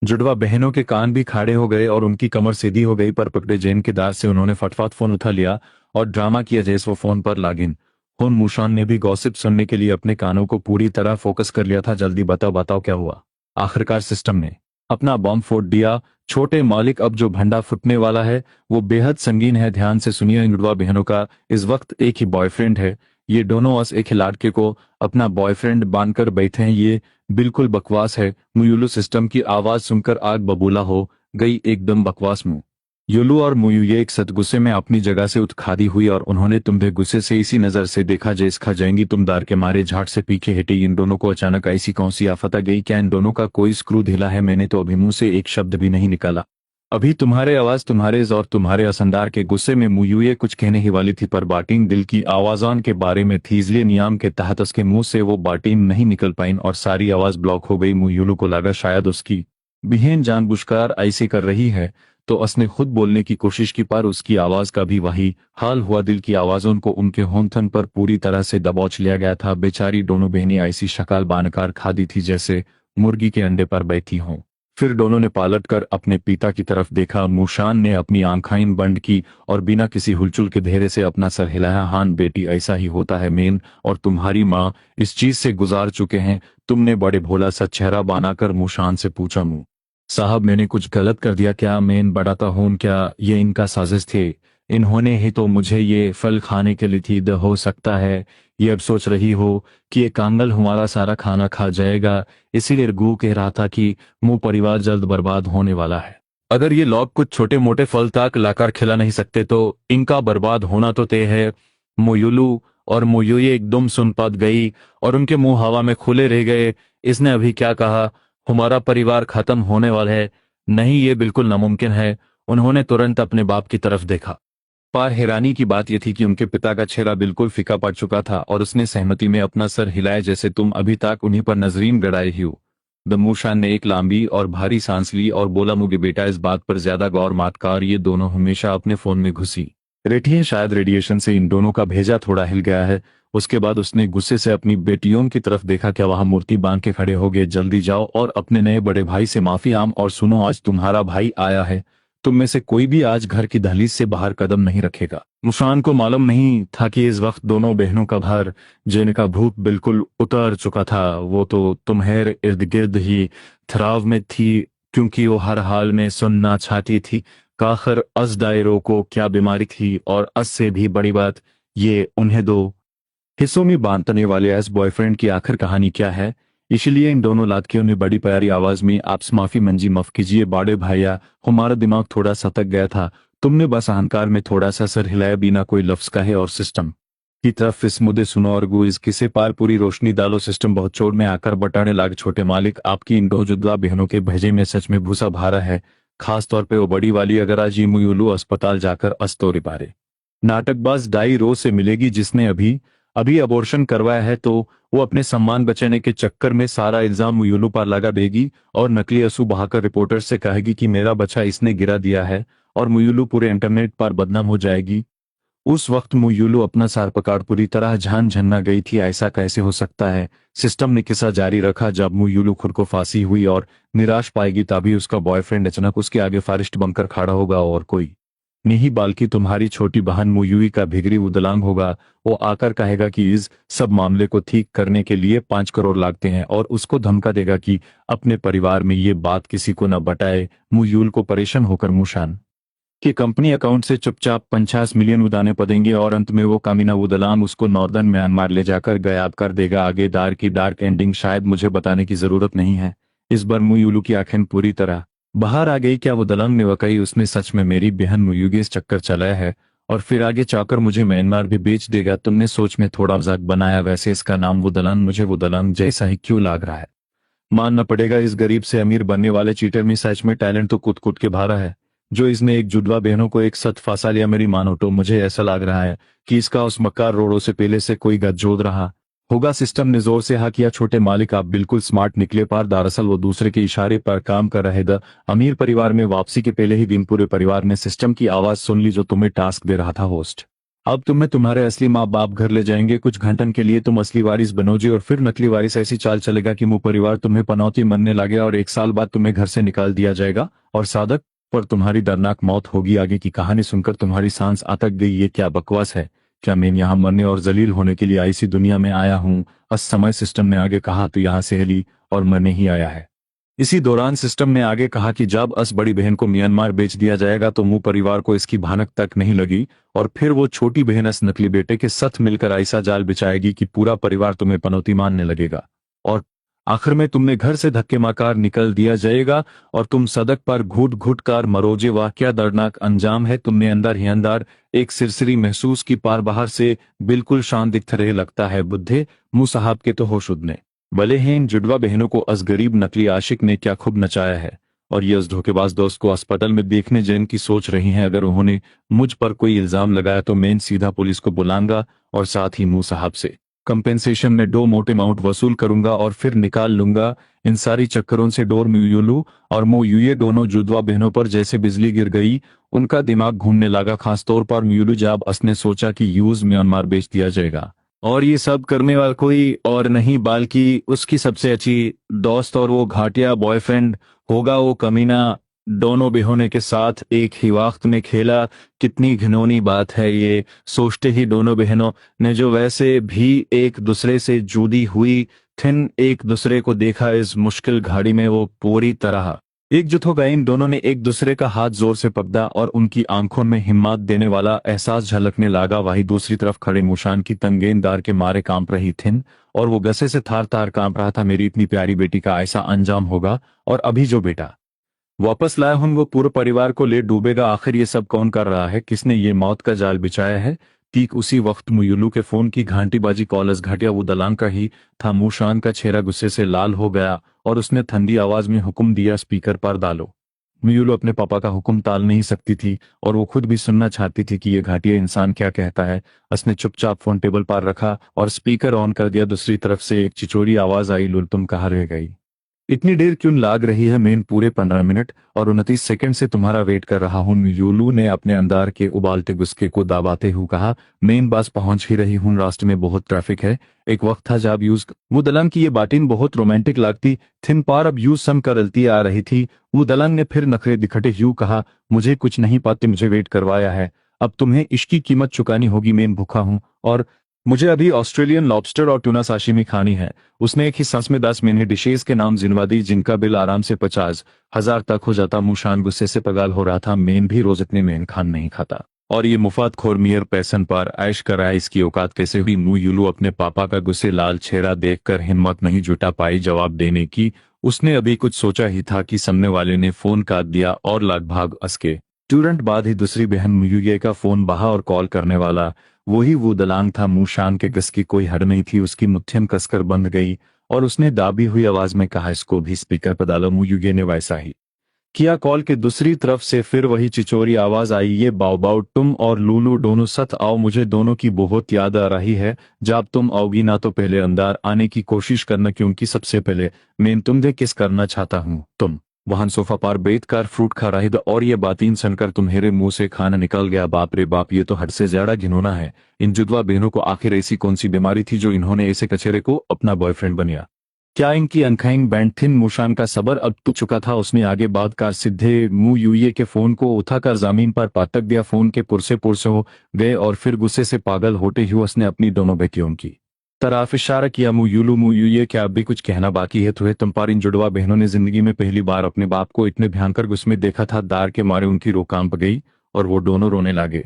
Speaker 1: जुड़वा बहनों के कान भी खाड़े हो गए और उनकी कमर सीधी हो गई, पर पकड़े जैन के दास से उन्होंने फटफट फोन उठा लिया और ड्रामा किया जैसे वो फोन पर लॉगिन। हुन मूशान ने भी गॉसिप सुनने के लिए अपने कानों को पूरी तरह फोकस कर लिया था। जल्दी बताओ बताओ क्या हुआ? आखिरकार सिस्टम ने अपना बॉम्ब फोड़ दिया। छोटे मालिक, अब जो भंडा फूटने वाला है वो बेहद संगीन है। ध्यान से सुनिए, इन जुड़वा बहनों का इस वक्त एक ही बॉयफ्रेंड है। ये दोनों अस एक ही लड़के को अपना बॉयफ्रेंड बांधकर बैठे हैं। ये बिल्कुल बकवास है। मुयूलू सिस्टम की आवाज सुनकर आग बबूला हो गई। एकदम बकवास। मुंह युलू और मुयू ये एक साथ गुस्से में अपनी जगह से उठ खड़ी हुई और उन्होंने तुम्हें गुस्से से इसी नजर से देखा जैसे खा जाएंगी तुम दार के मारे झाट से पीछे हटे। इन दोनों को अचानक ऐसी कौन सी आफत आ गई? क्या इन दोनों का कोई स्क्रू ढीला है? मैंने तो अभी मुंह से एक शब्द भी नहीं निकाला। अभी तुम्हारे आवाज तुम्हारे और तुम्हारे असंदार के गुस्से में मुयू ये कुछ कहने ही वाली थी पर बाटिंग दिल की आवाजान के बारे में थी, इसलिए नियम के तहत उसके मुंह से वो बाटिंग नहीं निकल पाई और सारी आवाज ब्लॉक हो गई। मुयूलू को लगा शायद उसकी बहन जानबूझकर ऐसे कर रही है, तो उसने खुद बोलने की कोशिश की पर उसकी आवाज का भी वही हाल हुआ। दिल की आवाजों को उनके होंठन पर पूरी तरह से दबोच लिया गया था। बेचारी दोनों बहनें ऐसी शक्ल बानकर खादी थी जैसे मुर्गी के अंडे पर बैठी हों। फिर दोनों ने पालट कर अपने पिता की तरफ देखा। मुशान ने अपनी आंखें बंद की और बिना किसी हुलचुल के धैर्य से अपना सर हिलाया। हाँ बेटी, ऐसा ही होता है। मेन और तुम्हारी माँ इस चीज से गुजार चुके हैं। तुमने बड़े भोला सा चेहरा बनाकर मुशान से पूछा। मुँह साहब, मैंने कुछ गलत कर दिया क्या? मैं बढ़ाता हूँ क्या? ये इनका साजिश थे। इन्होंने ही तो मुझे ये फल खाने के लिए थी। हो सकता है ये अब सोच रही हो कि ये कांगल हमारा सारा खाना खा जाएगा, इसीलिए रघु कह रहा था कि मुंह परिवार जल्द बर्बाद होने वाला है। अगर ये लोग कुछ छोटे मोटे फल तक लाकर खिला नहीं सकते तो इनका बर्बाद होना तो तय है। मोयुलू और मोयुए एकदम सुन पात गई और उनके मुंह हवा में खुले रह गए। इसने अभी क्या कहा? हमारा परिवार खत्म होने वाला है? नहीं, ये बिल्कुल नामुमकिन है। उन्होंने तुरंत अपने बाप की तरफ देखा। पर हैरानी की बात यह थी कि उनके पिता का चेहरा बिल्कुल फीका पड़ चुका था और उसने सहमति में अपना सर हिलाया जैसे तुम अभी तक उन्हीं पर नजरीन गड़ाए ही हो। दमूशान ने एक लंबी और भारी सांस ली और बोला, मुझे बेटा इस बात पर ज्यादा गौर मत कर। ये दोनों हमेशा अपने फोन में घुसी रहती हैं, शायद रेडिएशन से इन दोनों का भेजा थोड़ा हिल गया है। उसके बाद उसने गुस्से से अपनी बेटियों की तरफ देखा। क्या वहां मूर्ति बांध के खड़े हो गए? जल्दी जाओ और अपने नए बड़े भाई से माफी आम और सुनो, आज तुम्हारा भाई आया है। तुम में से कोई भी आज घर की दहलीज से बाहर कदम नहीं रखेगा। मुशान को मालूम नहीं था कि इस वक्त दोनों बहनों का भार, जिनका भूत बिल्कुल उतर चुका था, वो तो तुम्हें इर्द गिर्द ही थराव में थी, क्योंकि वो हर हाल में सुनना चाहती थी काखर अस दायरों को क्या बीमारी थी। और अस से भी बड़ी बात, ये उन्हें दो हिस्सों में बांटने वाले एस बॉयफ्रेंड की आखिर कहानी क्या है। इसलिए इन दोनों लादकियों ने बड़ी प्यारी आवाज में, आपसे माफी मंजी माफ कीजिए बड़े भैया, हमारा दिमाग थोड़ा सतक गया था। तुमने बस अहंकार में थोड़ा सा सर हिलाया बिना कोई लफ्ज कहे और सिस्टम की तरफ इस मुद्दे सुनो और गु इस किसे पार पूरी रोशनी डालो। सिस्टम बहुत चोट में आकर बटाने लाग, छोटे मालिक आपकी इन दो जुदा बहनों के भेजे में सच में भूसा भारा है, खास तौर पे वो बड़ी वाली। अगर आज मुयुलू अस्पताल जाकर अस्तोरी पारे नाटकबाज डाई रो से मिलेगी जिसने अभी अभी अबॉर्शन करवाया है, तो वो अपने सम्मान बचाने के चक्कर में सारा इल्जाम मुयुलू पर लगा देगी और नकली आंसू बहाकर रिपोर्टर से कहेगी कि मेरा बच्चा इसने गिरा दिया है और मुयुलू पूरे इंटरनेट पर बदनाम हो जाएगी। उस वक्त मुयुलू अपना सार पकड़ पूरी तरह जान झन्ना गई थी। ऐसा कैसे हो सकता है? सिस्टम ने किस्सा जारी रखा, जब मुयुलू खुद को फांसी हुई और निराश पाएगी तभी उसका बॉयफ्रेंड अचानक उसके आगे फारिस्ट बनकर खड़ा होगा और कोई नहीं बल्कि तुम्हारी छोटी बहन मुयुई का भिगरी उदलांग होगा। वो आकर कहेगा कि इस सब मामले को ठीक करने के लिए 5 करोड़ लागते हैं और उसको धमका देगा कि अपने परिवार में ये बात किसी को न बताए। मुयूल को परेशान होकर मुशान कि कंपनी अकाउंट से चुपचाप 50 मिलियन उड़ाने पड़ेंगे और अंत में वो कामिना उदलांग उसको नॉर्दर्न म्यांमार ले जाकर गायब कर देगा। आगे दार की डार्क एंडिंग शायद मुझे बताने की जरूरत नहीं है। इस बार मुयुलू की आंखें पूरी तरह बाहर आ गई। क्या वो दलंग ने वाकई उसने सच में मेरी बहन मुयुगे इस चक्कर चलाया है और फिर आगे चाकर मुझे म्यांमार भी बेच देगा? तुमने सोच में थोड़ा मजाक बनाया, वैसे इसका नाम वो दलंग मुझे वो दलंग जैसा ही क्यों लग रहा है? मानना पड़ेगा इस गरीब से अमीर बनने वाले चीटर में सच में टैलेंट तो कूद कूद के भरा है। जो इसने एक जुड़वा बहनों को एक साथ फंसा लिया, मेरी मानो तो मुझे ऐसा लग रहा है कि इसका उस मक्कार रोड़ों से पहले से कोई गठजोड़ रहा होगा। सिस्टम ने जोर से हाँ किया, छोटे मालिक आप बिल्कुल स्मार्ट निकले, पर दरअसल वो दूसरे के इशारे पर काम कर रहे थे। अमीर परिवार में वापसी के पहले ही दिन पूरे परिवार ने सिस्टम की आवाज सुन ली जो तुम्हें टास्क दे रहा था, होस्ट अब तुम्हें तुम्हारे असली माँ बाप घर ले जाएंगे। कुछ घंटन के लिए तुम असली वारिस बनोगे और फिर नकली वारिस ऐसी चाल चलेगा कि मुंह परिवार तुम्हें पनौती मनने लगे और 1 साल बाद तुम्हें घर से निकाल दिया जाएगा और सादक पर तुम्हारी दर्दनाक मौत होगी। आगे की कहानी सुनकर तुम्हारी सांस अटक गई। ये क्या बकवास है? क्या मैं यहाँ मरने और जलील होने के लिए ऐसी दुनिया में आया हूँ? अस समय सिस्टम ने आगे कहा, तो यहाँ से हिली और मरने ही आया है। इसी दौरान सिस्टम ने आगे कहा कि जब अस बड़ी बहन को म्यांमार बेच दिया जाएगा तो मुंह परिवार को इसकी भनक तक नहीं लगी और फिर वो छोटी बहन अस नकली बेटे के साथ मिलकर ऐसा जाल बिछाएगी कि पूरा परिवार तुम्हें पनौती मानने लगेगा और आखिर में तुमने घर से धक्के मारकर निकल दिया जाएगा और तुम सड़क पर घुट घुट कर मरोजे। वाह क्या दर्दनाक अंजाम है। तुमने अंदर ही अंदर एक सिरसिरी महसूस की पार बाहर से बिल्कुल शांत दिखते रहे। लगता है बुद्धे मुंह साहब के तो होश उड़ने भले हैं। इन जुड़वा बहनों को अस गरीब नकली आशिक ने क्या खूब नचाया है। और ये उस धोखेबाज दोस्त को अस्पताल में देखने जैन की सोच रही हैं। अगर उन्होंने मुझ पर कोई इल्जाम लगाया तो मैं सीधा पुलिस को बुलाऊंगा और साथ ही मुंह साहब से कंपेंसेशन में 2 मोटे अमाउंट वसूल करूंगा और फिर निकाल लूंगा। इन सारी चक्करों से डोर म्यूलू और मोयूये दोनों जुड़वा बहनों पर जैसे बिजली गिर गई। उनका दिमाग घूमने लगा, खासतौर पर म्यूलू। जब उसने सोचा कि यूज म्यांमार बेच दिया जाएगा और ये सब करने वाला कोई और नहीं बल्कि उसकी सबसे अच्छी दोस्त और वो घाटिया बॉयफ्रेंड होगा। वो कमीना दोनों बेहोने के साथ एक ही वक्त में खेला। कितनी घिनौनी बात है ये। सोचते ही दोनों बहनों ने जो वैसे भी एक दूसरे से जुड़ी हुई थिन एक दूसरे को देखा। इस मुश्किल घड़ी में वो पूरी तरह एकजुट हो गए। इन दोनों ने एक दूसरे का हाथ जोर से पकड़ा और उनकी आंखों में हिम्मत देने वाला एहसास झलकने लगा। वहीं दूसरी तरफ खड़े मुशान की तंगेनदार के मारे कांप रही थिन और वो गसे से थार थार कांप रहा था। मेरी इतनी प्यारी बेटी का ऐसा अंजाम होगा और अभी जो बेटा वापस लाया हूं वो पूरे परिवार को ले डूबेगा। आखिर ये सब कौन कर रहा है? किसने ये मौत का जाल बिछाया है? ठीक उसी वक्त मुयुलू के फोन की घंटीबाजी कॉलस घटिया वो दलान का ही था। मुशान का चेहरा गुस्से से लाल हो गया और उसने ठंडी आवाज में हुक्म दिया, स्पीकर पर डालो। मुयुलू अपने पापा का हुक्म टाल नहीं सकती थी और वो खुद भी सुनना चाहती थी कि ये घाटिया इंसान क्या कहता है। उसने चुपचाप फोन टेबल पर रखा और स्पीकर ऑन कर दिया। दूसरी तरफ से एक चिचोरी आवाज आई, लुल तुम कहाँ रह गई? इतनी देर क्यों लाग रही है? मैं पूरे 15 मिनट और 29 सेकंड से तुम्हारा वेट कर रहा हूँ। यूलू ने अपने अंदर के उबालते गुस्से को दबाते हुए कहा, मैं बस पहुंच ही रही हूँ, रास्ते में बहुत ट्रैफिक है। एक वक्त था जब यूज वो दलन की ये बातें बहुत रोमांटिक लगती थिन पार अब यूज सम करलती आ रही थी। वो दलन ने फिर नखरे दिखटे यूं कहा, मुझे कुछ नहीं पाते, मुझे वेट करवाया है, अब तुम्हें इसकी कीमत चुकानी होगी। मैं भूखा हूँ और मुझे अभी ऑस्ट्रेलियन लॉबस्टर और टूना साशिमी खानी है। उसने एक ही सांस में 10 मिनी डिशेज के नाम जिनवा दी जिनका बिल आराम से 50,000 तक हो जाता। मुशान गुस्से से पगाल हो रहा था। मेन भी रोज इतने मेन खान नहीं खाता और ये मुफात खोर मियर पैसन पर ऐश कराए, इसकी औकात कैसे हुई? मुयुलू अपने पापा का गुस्से लाल चेहरा देखकर हिम्मत नहीं जुटा पाई जवाब देने की। उसने अभी कुछ सोचा ही था कि सामने वाले ने फोन काट दिया और लगभग उसके तुरंत बाद ही दूसरी बहन मुयुये का फोन बहा और कॉल करने वाला वही वो दलांग था। मुशान के गस की कोई हद नहीं थी। उसकी मुट्ठियां कसकर बंध गई और उसने दाबी हुई आवाज में कहा, इसको भी स्पीकर पर डालो। मुयुगे ने वैसा ही किया। कॉल के दूसरी तरफ से फिर वही चिचोरी आवाज आई, ये बाओ बाओ तुम और लूलू दोनों सत आओ, मुझे दोनों की बहुत याद आ रही है। जब तुम आओगी ना तो पहले अंदर आने की कोशिश करना, क्योंकि सबसे पहले मैं तुमसे किस करना चाहता हूँ। तुम वहां सोफा पर बैठकर फ्रूट खा रही थी और ये बातें सुनकर तुम्हारे मुंह से खाना निकल गया। बाप रे बाप, ये तो हद से ज्यादा घिनौना है। इन जुड़वा बहनों को आखिर ऐसी कौन सी बीमारी थी जो इन्होंने ऐसे कचेरे को अपना बॉयफ्रेंड बनाया? क्या इनकी अनखाइन बैंड थिन? मुशान का सबर अब टूट चुका था। उसने आगे बात कर सीधे मुंह यूए के फोन को उठाकर जमीन पर पटक दिया। फोन के पुरसे पुरसे हो गए और फिर गुस्से से पागल होते हुए उसने अपनी दोनों बेटियों की तरफ इशारा किया। मुयुये, क्या अब भी कुछ कहना बाकी है तुम्हें? तुम पर इन जुड़वा बहनों ने जिंदगी में पहली बार अपने बाप को इतने भयंकर गुस्से में देखा था। दार के मारे उनकी रूह कांप गई और वो दोनों रोने लगे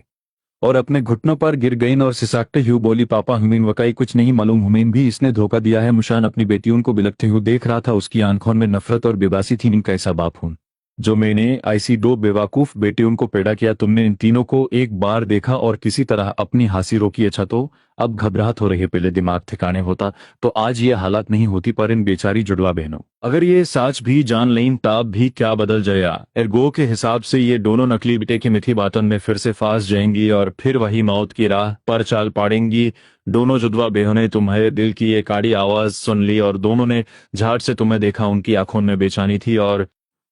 Speaker 1: और अपने घुटनों पर गिर गईं और सिसकते हुए बोली, पापा हमीन वकाई कुछ नहीं मालूम, हमीन भी इसने धोखा दिया है। मुशान अपनी बेटियों को बिलखते हुए देख रहा था। उसकी आंखों में नफरत और बेबासी थी। इन कैसा बाप हूं जो मैंने ऐसी 2 बेवकूफ बेटियों को पैदा किया? तुमने इन तीनों को एक बार देखा और किसी तरह अपनी हंसी रोकी। अच्छा तो अब घबराहट हो रही है, पहले दिमाग ठिकाने होता तो आज ये हालत नहीं होती। पर इन बेचारी जुड़वा बहनों अगर ये सच भी जान लें तब भी क्या बदल जाएगा? एर्गो के हिसाब से ये दोनों नकली बेटे की मिठी बातों में फिर से फंस जाएंगी और फिर वही मौत की राह पर चल पड़ेंगी। दोनों जुड़वा बहनों ने तुम्हारे दिल की एक आड़ी आवाज सुन ली और दोनों ने झाट से तुम्हें देखा। उनकी आंखों में बेचैनी थी और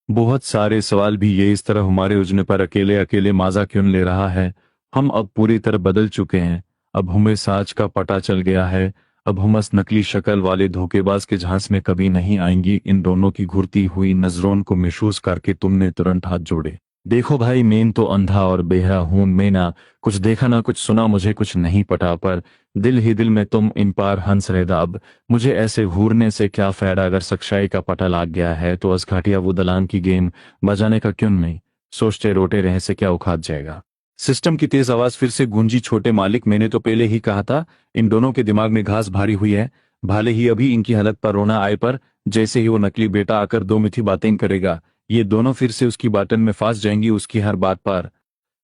Speaker 1: बहुत सारे सवाल भी। ये इस तरह हमारे उजने पर अकेले अकेले माजा क्यों ले रहा है? हम अब पूरी तरह बदल चुके हैं। अब हमें साच का पता चल गया है। अब हम इस नकली शक्ल वाले धोखेबाज के झांस में कभी नहीं आएंगी। इन दोनों की घुरती हुई नजरों को महसूस करके तुमने तुरंत हाथ जोड़े। देखो भाई, मैं तो अंधा और बेहरा हूं। मैं ना कुछ देखा ना कुछ सुना, मुझे कुछ नहीं पता, पर दिल ही दिल में तुम इन पार हंस रहे थे। अब मुझे ऐसे घूरने से क्या फायदा? अगर सच्चाई का पता लग गया है तो उस घाटिया वो दलान की गेम बजाने का क्यों नहीं? सोचते रोटे रहे से क्या उखाड़ जाएगा? सिस्टम की तेज आवाज फिर से गूंजी, छोटे मालिक मैंने तो पहले ही कहा था इन दोनों के दिमाग में घास भारी हुई है। भले ही अभी इनकी हालत पर रोना आए, पर जैसे ही वो नकली बेटा आकर दो मीठी बातें करेगा, ये दोनों फिर से उसकी बातन में फंस जाएंगी, उसकी हर बात पर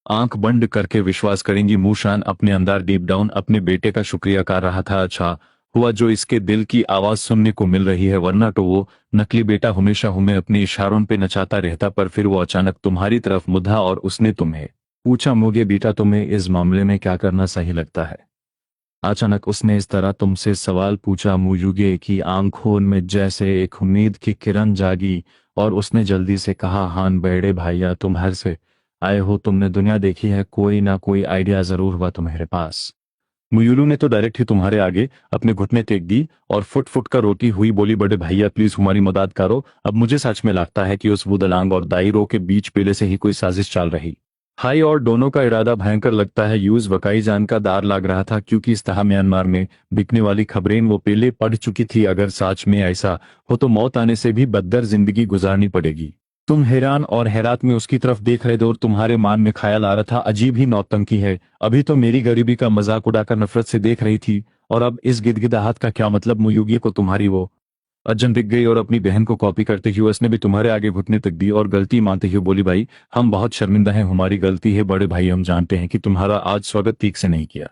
Speaker 1: आंख बंद करके विश्वास करेंगी। मूशान अपने अंदर डीप डाउन अपने बेटे का शुक्रिया कर रहा था। अच्छा हुआ जो इसके दिल की आवाज सुनने को मिल रही है, वरना तो वो नकली बेटा हमेशा हमें अपने इशारों पे नचाता रहता। पर फिर वो अचानक तुम्हारी तरफ मुड़ा और उसने तुम्हें पूछा, मुझे बेटा तुम्हें इस मामले में क्या करना सही लगता है? अचानक उसने इस तरह तुमसे सवाल पूछा मुझे कि आंखों में जैसे एक उम्मीद की किरण जागी और उसने जल्दी से कहा, हान बड़े भैया तुम हर से आए हो, तुमने दुनिया देखी है, कोई ना कोई आइडिया जरूर हुआ तुम्हारे पास। मुयुलू ने तो डायरेक्ट ही तुम्हारे आगे अपने घुटने टेक दी और फुट फुट कर रोती हुई बोली, बड़े भैया प्लीज हमारी मदद करो। अब मुझे सच में लगता है कि उस बुदलांग और दाइरो के बीच पहले से ही कोई साजिश चल रही। हाई और दोनों का इरादा भयंकर लगता है। यूज वकाई जान का दार लग रहा था, क्योंकि इस तरह म्यांमार में बिकने वाली खबरें वो पहले पढ़ चुकी थी। अगर सच में ऐसा हो तो मौत आने से भी बदतर जिंदगी गुजारनी पड़ेगी। तुम हैरान और हैरात में उसकी तरफ देख रहे थे और तुम्हारे मन में ख्याल आ रहा था, अजीब ही नौटंकी है, अभी तो मेरी गरीबी का मजाक उड़ाकर नफरत से देख रही थी और अब इस गिदगिदाहट का क्या मतलब? मुयुगी को तुम्हारी वो अजन दिख गई और अपनी बहन को कॉपी करते हुए उसने भी तुम्हारे आगे घुटने तक दी और गलती मानते हुए बोली, भाई हम बहुत शर्मिंदा हैं, हमारी गलती है बड़े भाई, हम जानते हैं कि तुम्हारा आज स्वागत ठीक से नहीं किया।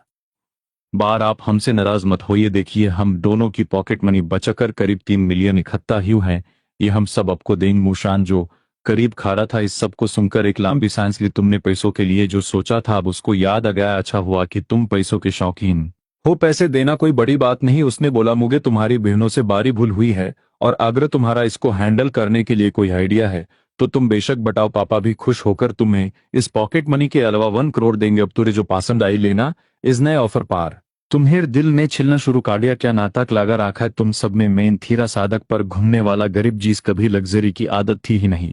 Speaker 1: बार आप हमसे नाराज मत होइए, देखिए हम दोनों की पॉकेट मनी बचाकर करीब 3 मिलियन इकट्ठा हुआ है, ये हम सब आपको देंगे। मूशान जो करीब खा रहा था इस सब को सुनकर एक लंबी सांस ली। तुमने पैसों के लिए जो सोचा था अब उसको याद आ गया। अच्छा हुआ कि तुम पैसों के शौकीन हो, पैसे देना कोई बड़ी बात नहीं, उसने बोला। मुझे तुम्हारी बहनों से बारी भूल हुई है और अगर तुम्हारा इसको हैंडल करने के लिए कोई आइडिया है तो तुम बेशक बताओ, पापा भी खुश होकर तुम्हें इस पॉकेट मनी के अलावा 1 करोड़ देंगे। अब तुझे जो पसंद आई लेना, इस नए ऑफर पार तुम्हें दिल ने छिलना शुरू कर दिया। क्या नाटक लगा रखा है तुम सब में? मेन थीरा सादक पर घूमने वाला गरीब जीस कभी लग्जरी की आदत थी ही नहीं।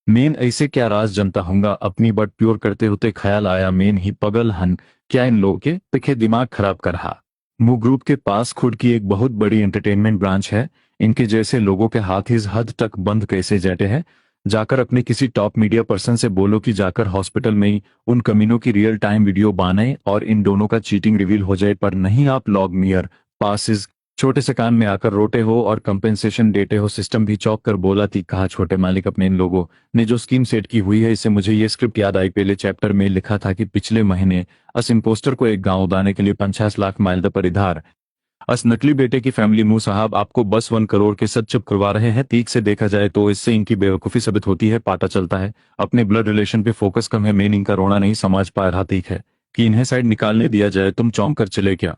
Speaker 1: मेन ऐसे क्या राज जनता होगा अपनी बट प्योर करते होते ख्याल आया, मेन ही पगल हन क्या इन लोगों के पिखे दिमाग खराब कर रहा। मू ग्रुप के पास खुद की एक बहुत बड़ी एंटरटेनमेंट ब्रांच है, इनके जैसे लोगों के हाथ इस हद तक बंद कैसे जाते हैं? जाकर अपने किसी टॉप मीडिया पर्सन से बोलो कि जाकर हॉस्पिटल में ही उन कमीनों की रियल टाइम वीडियो बनाए और इन दोनों का चीटिंग रिवील हो जाए। पर नहीं, आप लॉग मियर पासिस छोटे से कान में आकर रोटे हो और कंपेंसेशन देते हो। सिस्टम भी चौंक कर बोला थी, कहा छोटे मालिक अपने इन लोगों ने जो स्कीम सेट की हुई है, इससे मुझे ये स्क्रिप्ट याद आई। पहले चैप्टर में लिखा था कि पिछले महीने अस इम्पोस्टर को एक गांव उड़ाने के लिए 50 लाख माइल पर इधार अस नकली बेटे की फैमिली मुंह साहब आपको बस 1 करोड़ के सच चुप करवा रहे हैं। ठीक से देखा जाए तो इससे इनकी बेवकूफी साबित होती है। पता चलता है अपने ब्लड रिलेशन पे फोकस कम है, मेन इनका रोना नहीं समझ पा रहा। ठीक है कि इन्हें साइड निकालने दिया जाए, तुम चौंक कर चले क्या?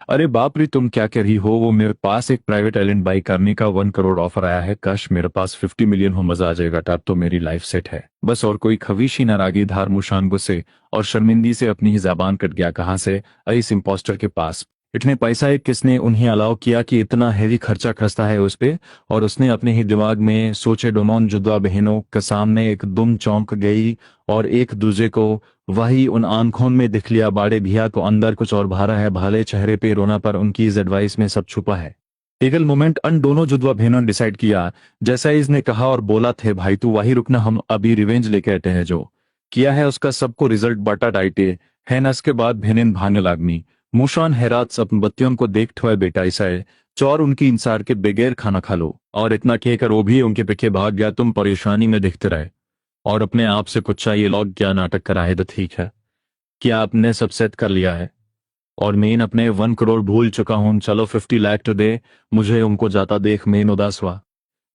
Speaker 1: अरे बाप रे तुम क्या कह रही हो? वो मेरे पास एक प्राइवेट आइलैंड बाई करने का 1 करोड़ ऑफर आया है। काश मेरे पास 50 मिलियन हो, मजा आ जाएगा, तब तो मेरी लाइफ सेट है बस। और कोई खवीशी नारागी धार मुशान गुस्से और शर्मिंदी से अपनी ही जबान कट गया। कहाँ से इस इम्पोस्टर के पास इतने पैसा है? किसने उन्हें अलाउ किया कि इतना हैवी खर्चा खर्चता है उस पे? और उसने अपने ही दिमाग में सोचे डोमोन जुदा बहनों के सामने एक दुम चौंक गई और एक दूसरे को वही उन आंखों में दिख लिया। बाड़े भिया को अंदर कुछ और भारा है, भाले चेहरे पे रोना, पर उनकी इस एडवाइस में सब छुपा है। एकल मोमेंट अन दोनों जुदवा बहनों ने डिसाइड किया, जैसा इसने कहा और बोला थे, भाई तू वही रुकना, हम अभी रिवेंज लेके आते हैं, जो किया है उसका सबको रिजल्ट बटा डाइटे है न। इसके बाद बहनें भाने लागनी। मूशान हैरात सब बत्तियों को देखते हुए, बेटा ऐसा है चौर उनकी इंसार के बगैर खाना खा लो, और इतना कहकर वो भी उनके पीछे भाग गया। तुम परेशानी में दिखते रहे और अपने आप से कुछ चाहिए, लोग क्या नाटक कराए तो ठीक है, क्या आपने सब सेट कर लिया है? और मेन अपने 1 करोड़ भूल चुका हूं, चलो 50 लाख तो दे मुझे। उनको जाता देख मेन उदास हुआ।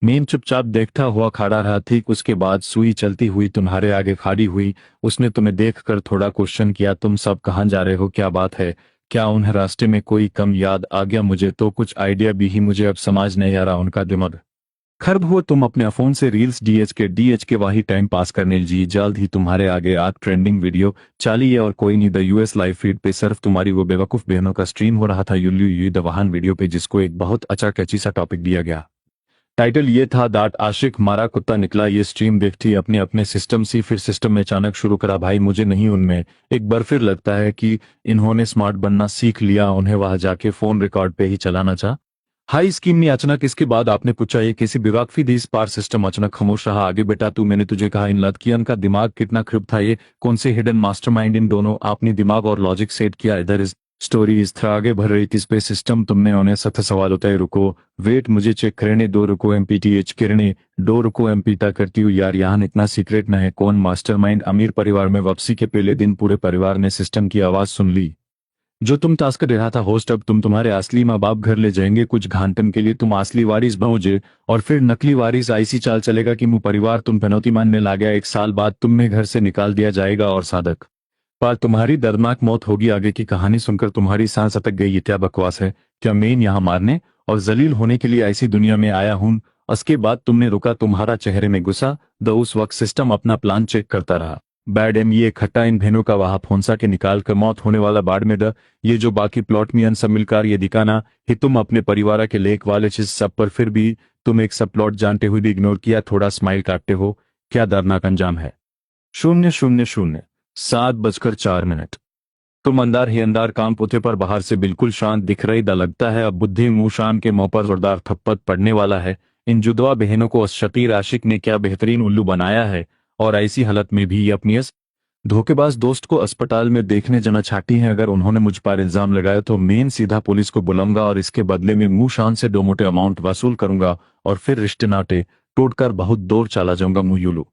Speaker 1: मेन चुपचाप देखता हुआ खड़ा रहा। ठीक उसके बाद सुई चलती हुई तुम्हारे आगे खड़ी हुई। उसने तुम्हें देखकर थोड़ा क्वेश्चन किया, तुम सब कहाँ जा रहे हो, क्या बात है? क्या उन्हें रास्ते में कोई कम याद आ गया? मुझे तो कुछ आइडिया भी ही मुझे अब समझ नहीं आ रहा उनका दिमाग खर्ब हुआ। तुम अपने फोन से रील्स डीएच के वही टाइम पास करने जी, जल्द ही तुम्हारे आगे आग ट्रेंडिंग वीडियो चाली है और कोई नहीं, द यूएस लाइव फीड पे सिर्फ तुम्हारी वो बेवकूफ बहनों का स्ट्रीम हो रहा था। यू द वाहन वीडियो पे, जिसको एक बहुत अच्छा कैची सा टॉपिक दिया गया। टाइटल ये था दैट आशिक मारा कुत्ता निकला। ये स्ट्रीम देखती अपने अपने सिस्टम सी, फिर सिस्टम में अचानक शुरू करा। भाई मुझे नहीं, उनमें एक बार फिर लगता है कि इन्होंने स्मार्ट बनना सीख लिया, उन्हें वहां जाके फोन रिकॉर्ड पे ही चलाना चाह। हाई स्कीम में अचानक इसके बाद आपने पूछा, ये कैसी बेवकूफी थी? इस पार सिस्टम अचानक खामोश रहा। आगे बेटा तू, मैंने तुझे कहा इन लड़कियों का दिमाग कितना क्रिप था, ये कौन से हिडन मास्टरमाइंड इन दोनों? आपने दिमाग और लॉजिक सेट किया, इधर इस स्टोरी इस तरह आगे बढ़ रही थी। स्पेस सिस्टम तुमने उन्हें सख्त सवाल होता है। रुको, वेट, मुझे चेक करने दो। रुको एमपीटीएच किरणें, दो। रुको एमपीटा करती हूँ यार, यहाँ इतना सीक्रेट ना है। कौन मास्टरमाइंड? अमीर परिवार में वापसी के पहले दिन पूरे परिवार ने सिस्टम की आवाज सुन ली जो तुम टास्क दे रहा था होस्ट। अब तुम तुम्हारे असली माँ बाप घर ले जाएंगे कुछ घंटन के लिए। तुम असली वारिस बनोगे और फिर नकली वारिस ऐसी चाल चलेगा कि मुँह परिवार तुम पेनौती मानने लगा। 1 साल बाद तुम्हें घर से निकाल दिया जाएगा और सादक पर तुम्हारी दर्दनाक मौत होगी। आगे की कहानी सुनकर तुम्हारी सांस अटक गई। ये क्या बकवास है? क्या मैं यहाँ मारने और जलील होने के लिए ऐसी दुनिया में आया हूँ? उसके बाद तुमने रुका, तुम्हारा चेहरे में गुस्सा। उस वक्त सिस्टम अपना प्लान चेक करता रहा। बैड एम, ये खट्टा इन बहनों का वहां फोनसा के निकाल कर मौत होने वाला बाढ़ में ड ये जो बाकी प्लॉट में सब मिलकर ये दिखाना ही तुम अपने परिवार के लेख वाले चीज सब पर फिर भी तुम एक सब प्लॉट जानते हुए भी इग्नोर किया। थोड़ा स्माइल काटते हो। क्या दर्दनाक अंजाम है। 000 7:04। तुम अंदर ही अंदर काम पोते पर बाहर से बिल्कुल शांत दिख रही दा लगता है अब बुद्धि मुंह शान के मुंह पर जोरदार थप्पड़ पड़ने वाला है। इन जुदवा बहनों को उस शतीर आशिक ने क्या बेहतरीन उल्लू बनाया है। और ऐसी हालत में भी ये अपनी इस धोखेबाज दोस्त को अस्पताल में देखने जाना चाहती हैं। अगर उन्होंने मुझ पर इल्जाम लगाया तो मैं सीधा पुलिस को बुलाऊंगा और इसके बदले में मुंह शान से 2 मोटे अमाउंट वसूल करूंगा और फिर रिश्ते नाते तोड़कर बहुत दूर चला जाऊंगा। मुंह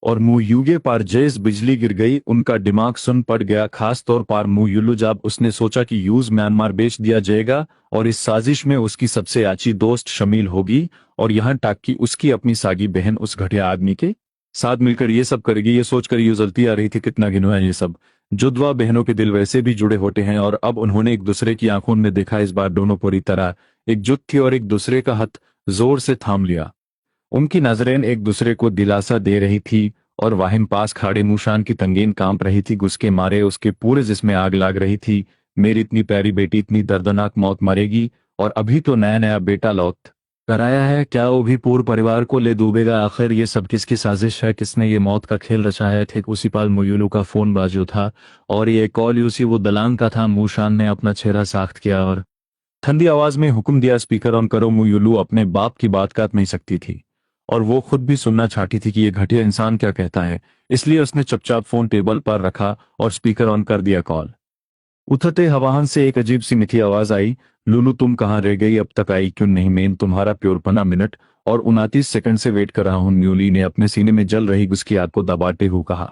Speaker 1: और मुयुगे पर जैस बिजली गिर गई। उनका दिमाग सुन पड़ गया, खास तौर पर मुयुलू जब उसने सोचा कि यूज म्यांमार बेच दिया जाएगा और इस साजिश में उसकी सबसे अच्छी दोस्त शामिल होगी और यहाँ तक कि उसकी अपनी सागी बहन उस घटिया आदमी के साथ मिलकर ये सब करेगी। ये सोचकर यूं जलती आ रही थी कितना गिनो है ये सब। जुड़वा बहनों के दिल वैसे भी जुड़े होते हैं और अब उन्होंने एक दूसरे की आंखों में देखा। इस बार दोनों पूरी तरह एकजुट थी और एक दूसरे का हाथ जोर से थाम लिया। उनकी नजरें एक दूसरे को दिलासा दे रही थी और वाहिम पास खड़े मुशान की तंगीन कांप रही थी। गुस्से मारे उसके पूरे जिस्म आग लग रही थी। मेरी इतनी प्यारी बेटी इतनी दर्दनाक मौत मरेगी और अभी तो नया नया बेटा लौट कराया है, क्या वो भी पूरे परिवार को ले डूबेगा? आखिर ये सब किसकी साजिश है? किसने ये मौत का खेल रचाया है? ठीक उसी पल मुयुलू का फोन बाजू था और ये कॉल यूसी वो दलांग का था। मुशान ने अपना चेहरा साख्त किया और ठंडी आवाज में हुक्म दिया, स्पीकर ऑन करो। मुयुलू अपने बाप की बात काट नहीं सकती थी और वो खुद भी सुनना चाहती थी कि ये घटिया इंसान क्या कहता है। इसलिए उसने चुपचाप फोन टेबल पर रखा और स्पीकर ऑन कर दिया। कॉल उठते हवाहन से एक अजीब सी मीठी आवाज आई, लुलू तुम कहाँ रह गई? अब तक आई क्यों नहीं? मैं तुम्हारा प्योर 15 मिनट और 29 सेकंड से वेट कर रहा हूँ। न्यूली ने अपने सीने में जल रही गुस्की आग को दबाते हुए कहा।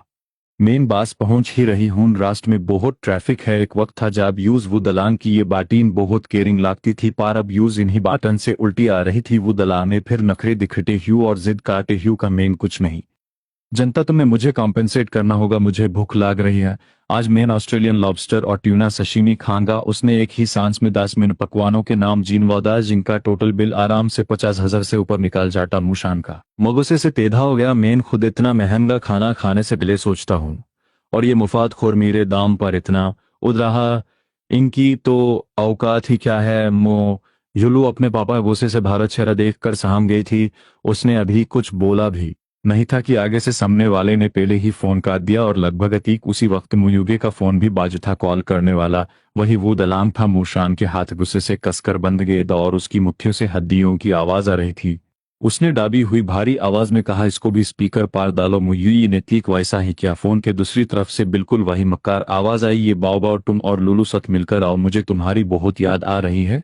Speaker 1: मेन बास पहुंच ही रही हूं। रास्ते में बहुत ट्रैफिक है। एक वक्त था जब यूज वो दलान की ये बाटीन बहुत केयरिंग लगती थी पर अब यूज इन्हीं बाटन से उल्टी आ रही थी। वो दलाने फिर नखरे दिखते ह्यू और जिद काटे ह्यू का मेन कुछ नहीं जनता, तुम्हें मुझे कॉम्पेंसेट करना होगा। मुझे भूख लग रही है। आज मैं ऑस्ट्रेलियन लॉबस्टर और ट्यूना सशीमी खाऊंगा। उसने एक ही सांस में 10 मिनट पकवानों के नाम जीनवादा जिनका टोटल बिल आराम से 50,000 से ऊपर निकाल जाता। मुशान का मगुसे से तेधा हो गया। मैं खुद इतना महंगा खाना खाने से पहले सोचता हूँ और ये मुफात खोर मेरे दाम पर इतना उड़ रहा। इनकी तो औकात ही क्या है। मो युलू अपने पापा गुस्से से भारत चेहरा देखकर सहम गई थी। उसने अभी कुछ बोला भी नहीं था कि आगे से सामने वाले ने पहले ही फोन काट दिया और लगभग ठीक उसी वक्त मुयुगे का फोन भी बाजू था। कॉल करने वाला वही वो दलाम था। मुशान के हाथ गुस्से से कसकर बंद गए और उसकी मुट्ठियों से हड्डियों की आवाज आ रही थी। उसने दाबी हुई भारी आवाज में कहा, इसको भी स्पीकर पार डालो। मुयुई ने ठीक वैसा ही किया। फोन के दूसरी तरफ से बिल्कुल वही मक्कार आवाज आई, ये बाओ बाओ, तुम और लुलू सत मिलकर आओ, मुझे तुम्हारी बहुत याद आ रही है।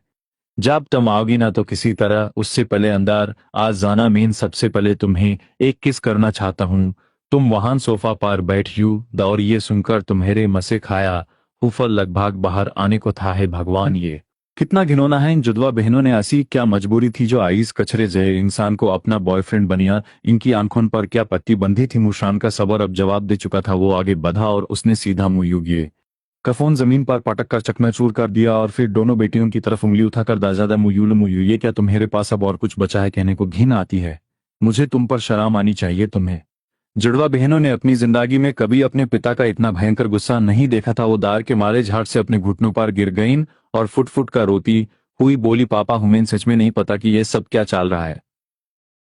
Speaker 1: जब तुम आओगी ना तो किसी तरह उससे पहले अंदर आज जाना। मीन सबसे पहले तुम्हें एक किस करना चाहता हूँ। तुम वहां सोफा पर बैठियो और ये सुनकर तुम्हारे मसे खाया हुफल लगभग बाहर आने को था। है भगवान, ये कितना घिनौना है। इन जुड़वा बहनों ने ऐसी क्या मजबूरी थी जो आइस कचरे जय इंसान को अपना बॉयफ्रेंड बनिया? इनकी आंखों पर क्या पट्टी बंधी थी? मुशान का सबर अब जवाब दे चुका था। वो आगे बढ़ा और उसने सीधा मुयुगिए का फोन जमीन पर पटक कर चकनाचूर कर दिया और फिर दोनों बेटियों की तरफ उंगली उठाकर दाजादा, मुयूल मुयू, ये क्या तुम्हारे पास अब और कुछ बचा है? कहने को घिन आती है। मुझे तुम पर शर्म आनी चाहिए तुम्हें। जुड़वा बहनों ने अपनी जिंदगी में कभी अपने पिता का इतना भयंकर गुस्सा नहीं देखा था। वो दार के मारे झाड़ से अपने घुटनों पर गिर गईं और फुट फुट कर रोती हुई बोली, पापा हुमेन सच में नहीं पता कि ये सब क्या चल रहा है।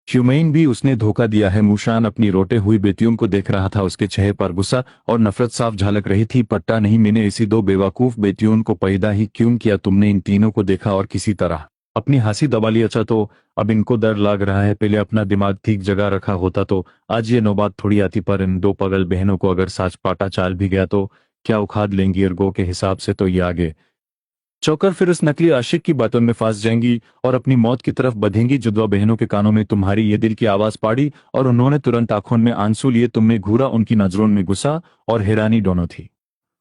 Speaker 1: ह्यूमेन भी उसने धोखा दिया है। मुशान अपनी रोते हुई बेटियों को देख रहा था। उसके चेहरे पर गुस्सा और नफरत साफ झलक रही थी। पट्टा नहीं, मैंने इसी 2 बेवकूफ बेटियों को पैदा ही क्यों किया? तुमने इन तीनों को देखा और किसी तरह अपनी हंसी दबा ली। अच्छा तो अब इनको डर लग रहा है। पहले अपना दिमाग ठीक जगह रखा होता तो आज ये नौबत थोड़ी आती। पर इन 2 पगल बहनों को अगर साच पाटा चाल भी गया तो क्या उखाड़ लेंगी? अर्गो के हिसाब से तो ये आगे चौकर फिर उस नकली आशिक की बातों में फंस जाएंगी और अपनी मौत की तरफ बढ़ेंगी। जुड़वा बहनों के कानों में तुम्हारी ये दिल की आवाज पड़ी और उन्होंने तुरंत आंखों में आंसू लिए तुम्हें घूरा। उनकी नजरों में गुस्सा और हैरानी दोनों थी।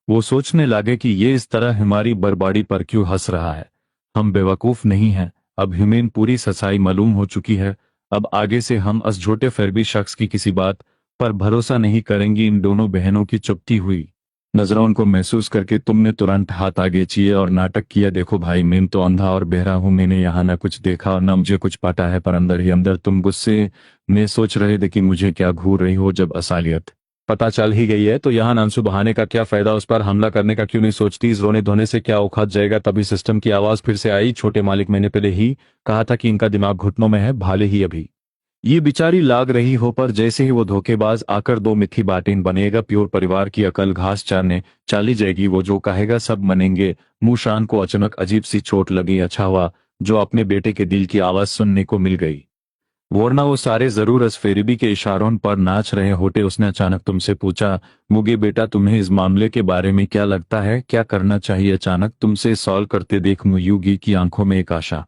Speaker 1: वो सोचने लगे कि ये इस तरह हमारी बर्बादी पर क्यों हंस रहा है। हम बेवकूफ नहीं हैं। अब हमें पूरी सच्चाई मालूम हो चुकी है। अब आगे से हम इस झूठे फैरबी शख्स की किसी बात पर भरोसा नहीं करेंगी। इन दोनों बहनों की चुपती हुई नजरों को महसूस करके तुमने तुरंत हाथ आगे किए और नाटक किया, देखो भाई, मैं तो अंधा और बहरा हूं। मैंने यहाँ ना कुछ देखा और ना मुझे कुछ पाता है, पर अंदर ही अंदर तुम गुस्से में सोच रहे थे कि मुझे क्या घूर रही हो। जब असलियत पता चल ही गई है तो यहाँ आंसू बहाने का क्या फायदा, उस पर हमला करने का क्यों नहीं सोचती। इस रोने धोने से क्या उखड़ जाएगा। तभी सिस्टम की आवाज फिर से आई, छोटे मालिक, मैंने पहले ही कहा था कि इनका दिमाग घुटनों में है। भाले ही अभी ये बेचारी लाग रही हो, पर जैसे ही वो धोखेबाज आकर दो मिथी बातें बनेगा, प्योर परिवार की अकल घास चारने चाली जाएगी। वो जो कहेगा सब मनेंगे। मूशान को अचानक अजीब सी चोट लगी। अच्छा हुआ जो अपने बेटे के दिल की आवाज सुनने को मिल गई, वरना वो सारे जरूर इस फेरबी के इशारों पर नाच रहे होते। उसने अचानक तुमसे पूछा, मुगे बेटा, तुम्हें इस मामले के बारे में क्या लगता है, क्या करना चाहिए। अचानक तुमसे सॉल्व करते देख मुयुगी की आंखों में एक आशा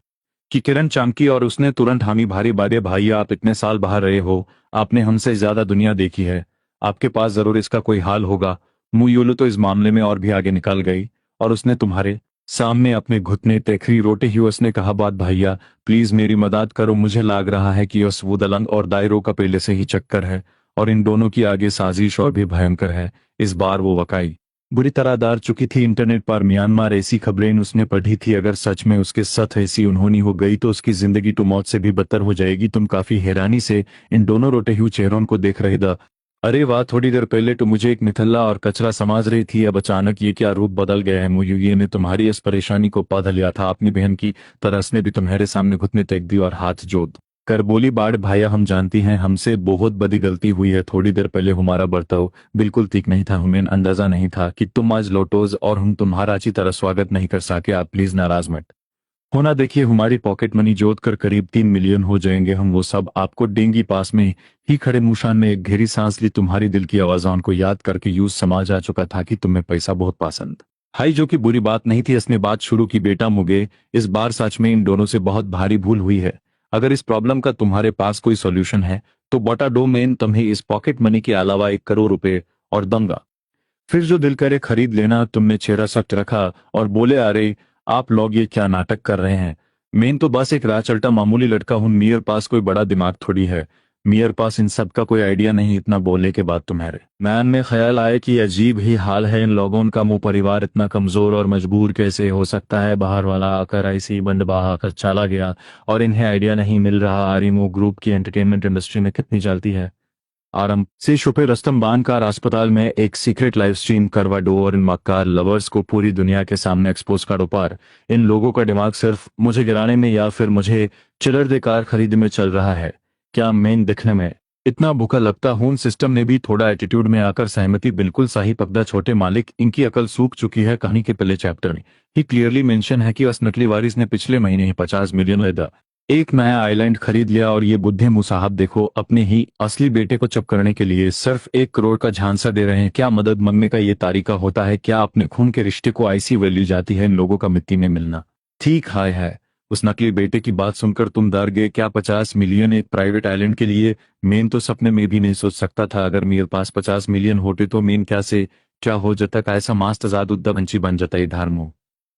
Speaker 1: की किरण चमकी और उसने तुरंत हामी भारी बादे, भाई आप इतने साल बाहर रहे हो, आपने हमसे ज्यादा दुनिया देखी है, आपके पास जरूर इसका कोई हाल होगा। मुयुलु तो इस मामले में और भी आगे निकल गई और उसने तुम्हारे सामने अपने घुटने तेखरी रोटे ही उसने कहा, बात भैया प्लीज मेरी मदद करो। मुझे लग रहा है कि उस वो दलंग और दायरों का पहले से ही चक्कर है और इन दोनों की आगे साजिश और भी भयंकर है। इस बार वो वकाई बुरी तरह दार चुकी थी। इंटरनेट पर म्यांमार ऐसी खबरें उसने पढ़ी थी, अगर सच में उसके साथ ऐसी उन्होंने हो गई तो उसकी जिंदगी तो मौत से भी बदतर हो जाएगी। तुम काफी हैरानी से इन दोनों रोटे हुए चेहरों को देख रहे थे। अरे वाह, थोड़ी देर पहले तो मुझे एक निथल्ला और कचरा समझ रही थी, अब अचानक ये क्या रूप बदल गया है। मुयुगी ने तुम्हारी इस परेशानी को पा लिया था। अपनी बहन की तरह उसने भी तुम्हारे सामने घुटने टेक दी और हाथ जोड़ कर बोली, बाढ़ भाया हम जानती हैं हमसे बहुत बड़ी गलती हुई है। थोड़ी देर पहले हमारा बर्ताव बिल्कुल ठीक नहीं था। हमें अंदाजा नहीं था कि तुम आज लौटोज और हम तुम्हारा अच्छी तरह स्वागत नहीं कर सके। आप प्लीज नाराज मत होना। देखिए हमारी पॉकेट मनी जोत कर करीब 3 मिलियन हो जाएंगे हम, वो सब आपको देंगी। पास में ही खड़े मूशान ने एक गहरी सांस ली। तुम्हारी दिल की आवाज़ों को याद करके यूं समझ आ चुका था कि तुम्हें पैसा बहुत पसंद हाई, जो कि बुरी बात नहीं थी। इसने बात शुरू की, बेटा मुगे, इस बार सच में इन दोनों से बहुत भारी भूल हुई है। अगर इस प्रॉब्लम का तुम्हारे पास कोई सॉल्यूशन है तो बता दो, मैं तुम्हें इस पॉकेट मनी के अलावा 1 करोड़ रुपए और दूंगा। फिर जो दिल करे खरीद लेना। तुमने चेहरा सख्त रखा और बोले, अरे आप लोग ये क्या नाटक कर रहे हैं। मैं तो बस एक राह चलता मामूली लड़का हूं, मेरे पास कोई बड़ा दिमाग थोड़ी है, मेरे पास इन सब का कोई आइडिया नहीं। इतना बोलने के बाद तुम्हारे मन में ख्याल आया कि अजीब ही हाल है इन लोगों का, मुंह परिवार इतना कमजोर और मजबूर कैसे हो सकता है। बाहर वाला आकर ऐसी बंद बहा कर चला गया और इन्हें आइडिया नहीं मिल रहा आरिमो ग्रुप की एंटरटेनमेंट इंडस्ट्री में कितनी चलती है। आरंभ से छुपे रस्तम बानकार अस्पताल में एक सीक्रेट लाइव स्ट्रीम करवा दो और इन मक्कार लवर्स को पूरी दुनिया के सामने एक्सपोज करो। पर इन लोगों का दिमाग सिर्फ मुझे गिराने में या फिर मुझे चिलर दे कार खरीदने में चल रहा है। क्या मैं दिखने में इतना भूखा लगता हूं। सिस्टम ने भी थोड़ा एटीट्यूड में आकर सहमति, बिल्कुल सही पकड़ा छोटे मालिक, इनकी अकल सूख चुकी है। कहानी के पहले चैप्टर में ही क्लियरली मेंशन है कि उस नकली वारिस ने पिछले महीने ही 50 मिलियन लेदा एक नया आइलैंड खरीद लिया और ये बुद्धे मुसाहब देखो अपने ही असली बेटे को चुप करने के लिए सिर्फ 1 करोड़ का झांसा दे रहे हैं। क्या मदद मांगने का ये तरीका होता है। क्या अपने खून के रिश्ते को ऐसी वैल्यू जाती है इन लोगों का मिट्टी में मिलना। ठीक हाय है। उस नकली बेटे की बात सुनकर तुम डर गए। क्या 50 मिलियन एक प्राइवेट आइलैंड के लिए। मैं तो सपने में भी नहीं सोच सकता था अगर मेरे पास 50 मिलियन होते तो मैं क्या से क्या हो जाता। ऐसा मास्त आजाद उद्दा बंची बन जाता है। धारमो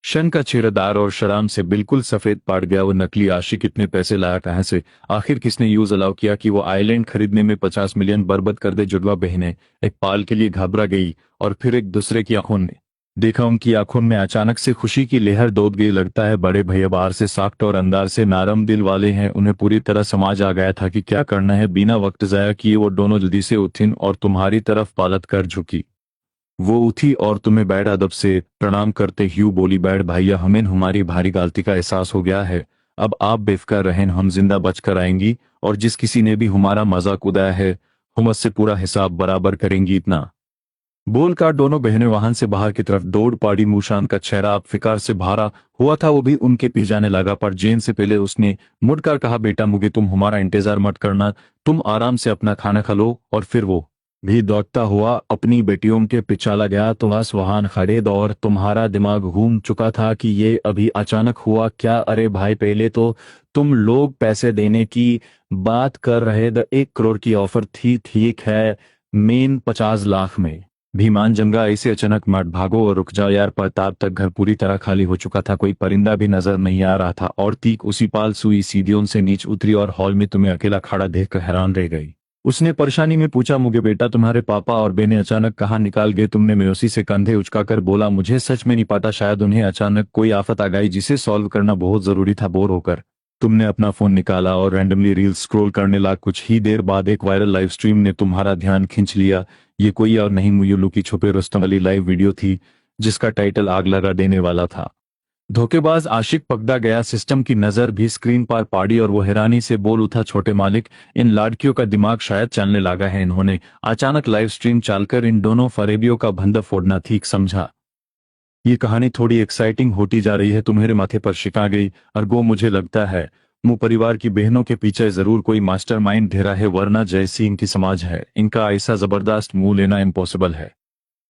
Speaker 1: शन का चेहरादार और शराम से बिल्कुल सफेद पड़ गया। वो नकली आशिक कितने पैसे लाया कहां से। आखिर किसने यूज अलाउ किया कि वो आइलैंड खरीदने में 50 मिलियन बर्बाद कर दे। जुड़वा बहनें एक पाल के लिए घबरा गई और फिर एक दूसरे की आंखों ने देखा। उनकी आंखों में अचानक से खुशी की लहर दौड़ गई। लगता है बड़े भैया बाहर से सख्त और अंदर से नरम दिल वाले हैं। उन्हें पूरी तरह समझ आ गया था कि क्या करना है। बिना वक्त जाया किए वो दोनों जल्दी से उठी और तुम्हारी तरफ पालत कर झुकी। वो उठी और तुम्हें बैठ अदब से प्रणाम करते ह्यू बोली, बैठ भैया, हमें हमारी भारी गलती का एहसास हो गया है। अब आप बेफिक्र रहें, हम जिंदा बचकर आएंगी और जिस किसी ने भी हमारा मजाक उड़ाया है हम उससे पूरा हिसाब बराबर करेंगी। इतना बोलकर दोनों बहनें वाहन से बाहर की तरफ दौड़ पड़ी। मूशान का चेहरा अब फिकार से भरा हुआ था, वो भी उनके पीछे जाने लगा। पर जेन से पहले उसने मुड़कर कहा, बेटा मुझे तुम हमारा इंतजार मत करना, तुम आराम से अपना खाना खा लो। और फिर वो भी दौड़ता हुआ अपनी बेटियों के पीछे चला गया। तो बस वहां खड़े और तुम्हारा दिमाग घूम चुका था कि ये अभी अचानक हुआ क्या। अरे भाई, पहले तो तुम लोग पैसे देने की बात कर रहे थे, 1 करोड़ की ऑफर थी, ठीक है, मेन 50 लाख में। भीमान जंगा ऐसे अचानक, मत भागो और रुक जाओ यार। प्रताप तक घर पूरी तरह खाली हो चुका था, कोई परिंदा भी नजर नहीं आ रहा था। और तीक उसी पाल सुई सीढ़ियों से नीचे उतरी और हॉल में तुम्हें अकेला खड़ा देखकर हैरान रह गई। उसने परेशानी में पूछा, मुझे बेटा, तुम्हारे पापा और बहनें अचानक कहाँ निकाल गए? तुमने मेयोसी से कंधे उचकाकर बोला, मुझे सच में नहीं पता, शायद उन्हें अचानक कोई आफत आ गई जिसे सॉल्व करना बहुत जरूरी था। बोर होकर तुमने अपना फोन निकाला और रैंडमली रील स्क्रॉल करने लगा। कुछ ही देर बाद एक वायरल लाइव स्ट्रीम ने तुम्हारा ध्यान खींच लिया। ये कोई और नहीं, मुयुलू की छुपे रुस्तम वाली लाइव वीडियो थी जिसका टाइटल आग लगा देने वाला था। धोखेबाज आशिक पकड़ा गया। सिस्टम की नजर भी स्क्रीन पर पड़ी और वो हैरानी से बोल उठा, छोटे मालिक, इन लड़कियों का दिमाग शायद चलने लगा है। इन्होंने अचानक लाइव स्ट्रीम चलकर इन दोनों फरेबियों का बंदा फोड़ना ठीक समझा। ये कहानी थोड़ी एक्साइटिंग होती जा रही है। तुम्हारे माथे पर शिका गई। अर्गो, मुझे लगता है मुंह परिवार की बहनों के पीछे जरूर कोई मास्टरमाइंड ढेरा है, वरना जैसी इनकी समाज है, इनका ऐसा जबरदस्त मुंह लेना इम्पॉसिबल है।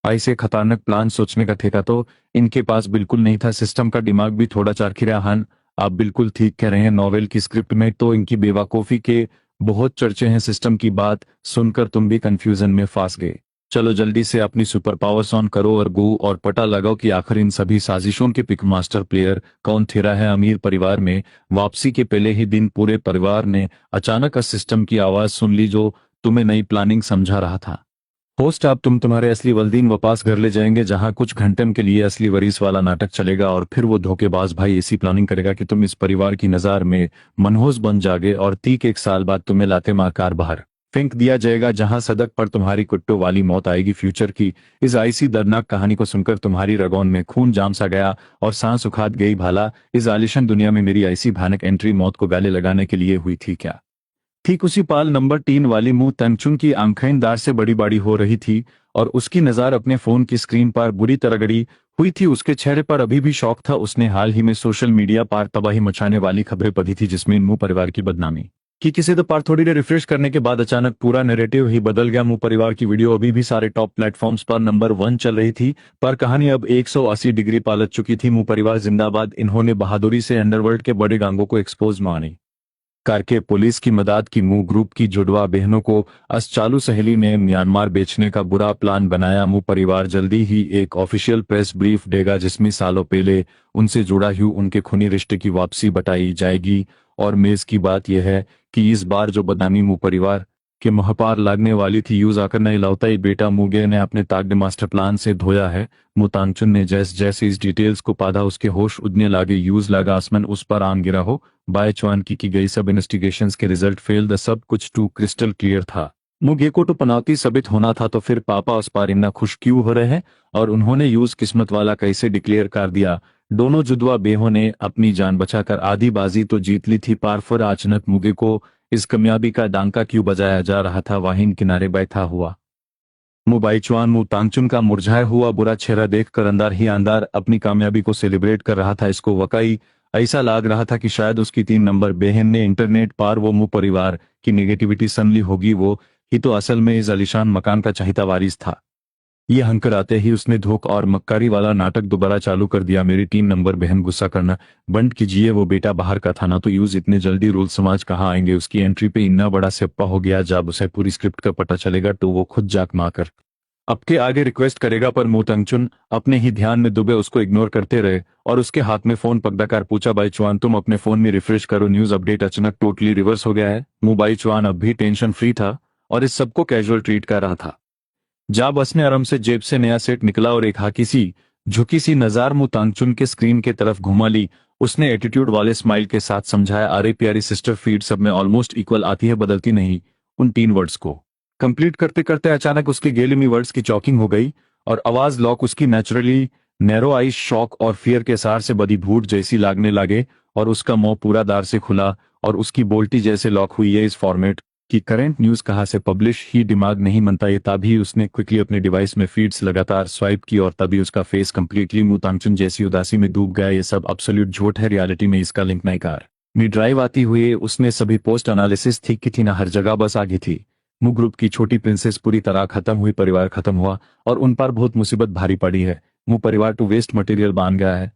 Speaker 1: ऐसे खतरनाक प्लान सोचने का ठेका तो इनके पास बिल्कुल नहीं था। सिस्टम का दिमाग भी थोड़ा चारखिरा। हन, आप बिल्कुल ठीक कह रहे हैं। नॉवेल की स्क्रिप्ट में तो इनकी बेवकूफी के बहुत चर्चे हैं। सिस्टम की बात सुनकर तुम भी कंफ्यूजन में फंस गए। चलो जल्दी से अपनी सुपर पावर्स ऑन करो और गो और पता लगाओ कि आखिर इन सभी साजिशों के पिक मास्टर प्लेयर कौन थिरा है। अमीर परिवार में वापसी के पहले ही दिन पूरे परिवार ने अचानक इस सिस्टम की आवाज सुन ली जो तुम्हें नई प्लानिंग समझा रहा था। होस्ट, अब तुम्हारे असली वल्दीन वापस घर ले जाएंगे, जहां कुछ घंटे के लिए असली वरीस वाला नाटक चलेगा और फिर वो धोखेबाज भाई ऐसी प्लानिंग करेगा कि तुम इस परिवार की नज़र में मनहूस बन जागे और 1 साल बाद तुम्हें लाते मार बाहर फेंक दिया जाएगा, जहां सड़क पर तुम्हारी कुट्टो वाली मौत आएगी। फ्यूचर की इस ऐसी दर्दनाक कहानी को सुनकर तुम्हारी रगों में खून जाम सा गया और सांस उखाड़ गई। भाला, इस आलिशान दुनिया में मेरी ऐसी भयानक एंट्री मौत को गले लगाने के लिए हुई थी क्या? ठीक उसी पाल नंबर 3 वाली मुंह तंगचुन की आंखें दार से बड़ी बड़ी हो रही थी और उसकी नजर अपने फोन की स्क्रीन पर बुरी तरह गड़ी हुई थी। उसके चेहरे पर अभी भी शौक था। उसने हाल ही में सोशल मीडिया पर तबाही मचाने वाली खबरें पढ़ी थी जिसमें मुंह परिवार की बदनामी कि किसी तो पर थोड़ी देर रिफ्रेश करने के बाद अचानक पूरा नैरेटिव ही बदल गया। मुंह परिवार की वीडियो अभी भी सारे टॉप प्लेटफॉर्म्स पर नंबर 1 चल रही थी, पर कहानी अब 180 डिग्री पलट चुकी थी। मुंह परिवार जिंदाबाद। इन्होंने बहादुरी से अंडरवर्ल्ड के बड़े गांगों को एक्सपोज मानी करके पुलिस की मदद की। मुंह ग्रुप की जुड़वा बहनों को अस चालू सहेली ने म्यांमार बेचने का बुरा प्लान बनाया। मुंह परिवार जल्दी ही एक ऑफिशियल प्रेस ब्रीफ देगा जिसमें सालों पहले उनसे जुड़ा हुआ उनके खूनी रिश्ते की वापसी बताई जाएगी। और मेज की बात यह है कि इस बार जो बदनामी मुंह परिवार के मुंह पर लगने वाली थी, यूज आकर नहीं लौटा ही बेटा मुगे ने अपने ताकत मास्टर प्लान से धोया है। मुतांचुन ने जैसे जैसे इस डिटेल्स को पाधा उसके होश उड़ने लगे। यूज लगा आसमान उस पर आन गिरा हो। बाय चुआन की गई सब इन्वेस्टिगेशंस के रिजल्ट फेल द सब कुछ टू क्रिस्टल क्लियर था। मुगे को तो पनौती साबित होना था, तो फिर पापा उस पर इतना खुश क्यों हो रहे हैं? और उन्होंने यूज किस्मत वाला कैसे डिक्लेयर कर दिया? दोनों जुदवा बेहों ने अपनी जान बचाकर आधी बाजी तो जीत ली थी, पर फिर अचानक मुगे को इस कामयाबी का डांका क्यों बजाया जा रहा था? वाहिन किनारे बैठा हुआ मुबाइचुआन मुंह तांगचुन का मुरझाया हुआ बुरा चेहरा देखकर अंदर ही अंदर अपनी कामयाबी को सेलिब्रेट कर रहा था। इसको वाकई ऐसा लग रहा था कि शायद उसकी 3 नंबर बहन ने इंटरनेट पर वो मुंह परिवार की नेगेटिविटी सुन ली होगी। वो ही तो असल में इस आलीशान मकान का चहेता वारिस था। ये हंकर आते ही उसने धोख और मक्कारी वाला नाटक दोबारा चालू कर दिया। मेरी 3 नंबर बहन, गुस्सा करना बंद कीजिए। वो बेटा बाहर का था ना, तो यूज इतने जल्दी रूल समाज कहाँ आएंगे? उसकी एंट्री पे इतना बड़ा सिप्पा हो गया। जब उसे पूरी स्क्रिप्ट का पता चलेगा तो वो खुद जाक मारकर आपके आगे रिक्वेस्ट करेगा। पर मोतंगचुन अपने ही ध्यान में डूबे उसको इग्नोर करते रहे और उसके हाथ में फोन पकड़ाकर पूछा, भाई चुआन, तुम अपने फोन में रिफ्रेश करो, न्यूज अपडेट अचानक टोटली रिवर्स हो गया है। मुंबई चुआन अब भी टेंशन फ्री था और इस सबको कैजुअल ट्रीट कर रहा था। जब उसने आराम से जेब से नया सेट निकला और एक हाकी सी झुकी सी नजार मुतांगचुन के स्क्रीन के तरफ घुमा ली, उसने एटीट्यूड वाले स्माइल के साथ समझाया, अरे प्यारी सिस्टर, फीड सब में ऑलमोस्ट इक्वल आती है, बदलती नहीं। उन 3 वर्ड्स को कंप्लीट करते करते अचानक उसके गेलिमी वर्ड्स की चॉकिंग हो गई और आवाज लॉक उसकी नेचुरली नैरो आइज शॉक और फियर के सार से बदी भूत जैसी लागने लगे और उसका मुंह पूरा दार से खुला और उसकी बोल्टी जैसे लॉक हुई है। इस फॉर्मेट कि करंट न्यूज कहाँ से पब्लिश ही दिमाग नहीं मनता। ये तभी उसने क्विकली अपने डिवाइस में फीड्स लगातार स्वाइप की और तभी उसका फेस कंप्लीटली मुतांगचुन जैसी उदासी में डूब गया। ये सब एब्सोल्यूट झूठ है, रियलिटी में इसका लिंक नहीं कार। मी ड्राइव आती हुई उसने सभी पोस्ट एनालिसिस ठीक की थी ना, हर जगह बस आगी थी। मु ग्रुप की छोटी प्रिंसेस पूरी तरह खत्म हुई, परिवार खत्म हुआ और उन पर बहुत मुसीबत भारी पड़ी है। मु परिवार टू वेस्ट मटेरियल बन गया है।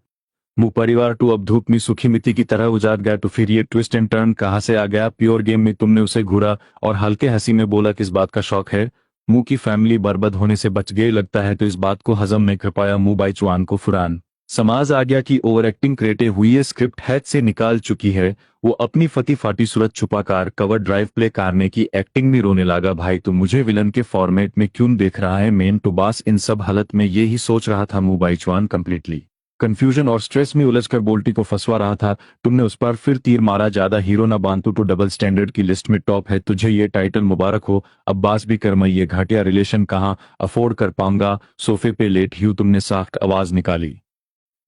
Speaker 1: मु परिवार टू अब धूप में सूखी मिट्टी की तरह उजाड़ गया। तो फिर ये ट्विस्ट एंड टर्न कहाँ से आ गया? प्योर गेम में तुमने उसे घूरा और हल्के हंसी में बोला किस बात का शौक है। मुंह की फैमिली बर्बाद होने से बच गई लगता है, तो इस बात को हजम नहीं कर पाया मुंह बाई चुआन को फुरान समाज आ गया कि ओवर एक्टिंग क्रिएटे हुई है, स्क्रिप्ट हैद से निकाल चुकी है। वो अपनी फटी फाटी सूरत छुपाकर कवर ड्राइव प्ले करने की एक्टिंग में रोने लगा। भाई तो मुझे विलन के फॉर्मेट में क्यों देख रहा है? मेन तो बस इन सब हालत में ये ही सोच रहा था। मुंह बाई चुआन कंप्लीटली कंफ्यूजन और स्ट्रेस में उलझकर बोल्टी को फंसवा रहा था। तुमने उस पर फिर तीर मारा, ज्यादा हीरो ना बांधू तो डबल स्टैंडर्ड की लिस्ट में टॉप है। तुझे ये टाइटल मुबारक हो। अब बास भी कर, मैं ये घटिया रिलेशन कहाँ अफोर्ड कर पाऊंगा। सोफे पे लेट ही तुमने सख्त आवाज निकाली।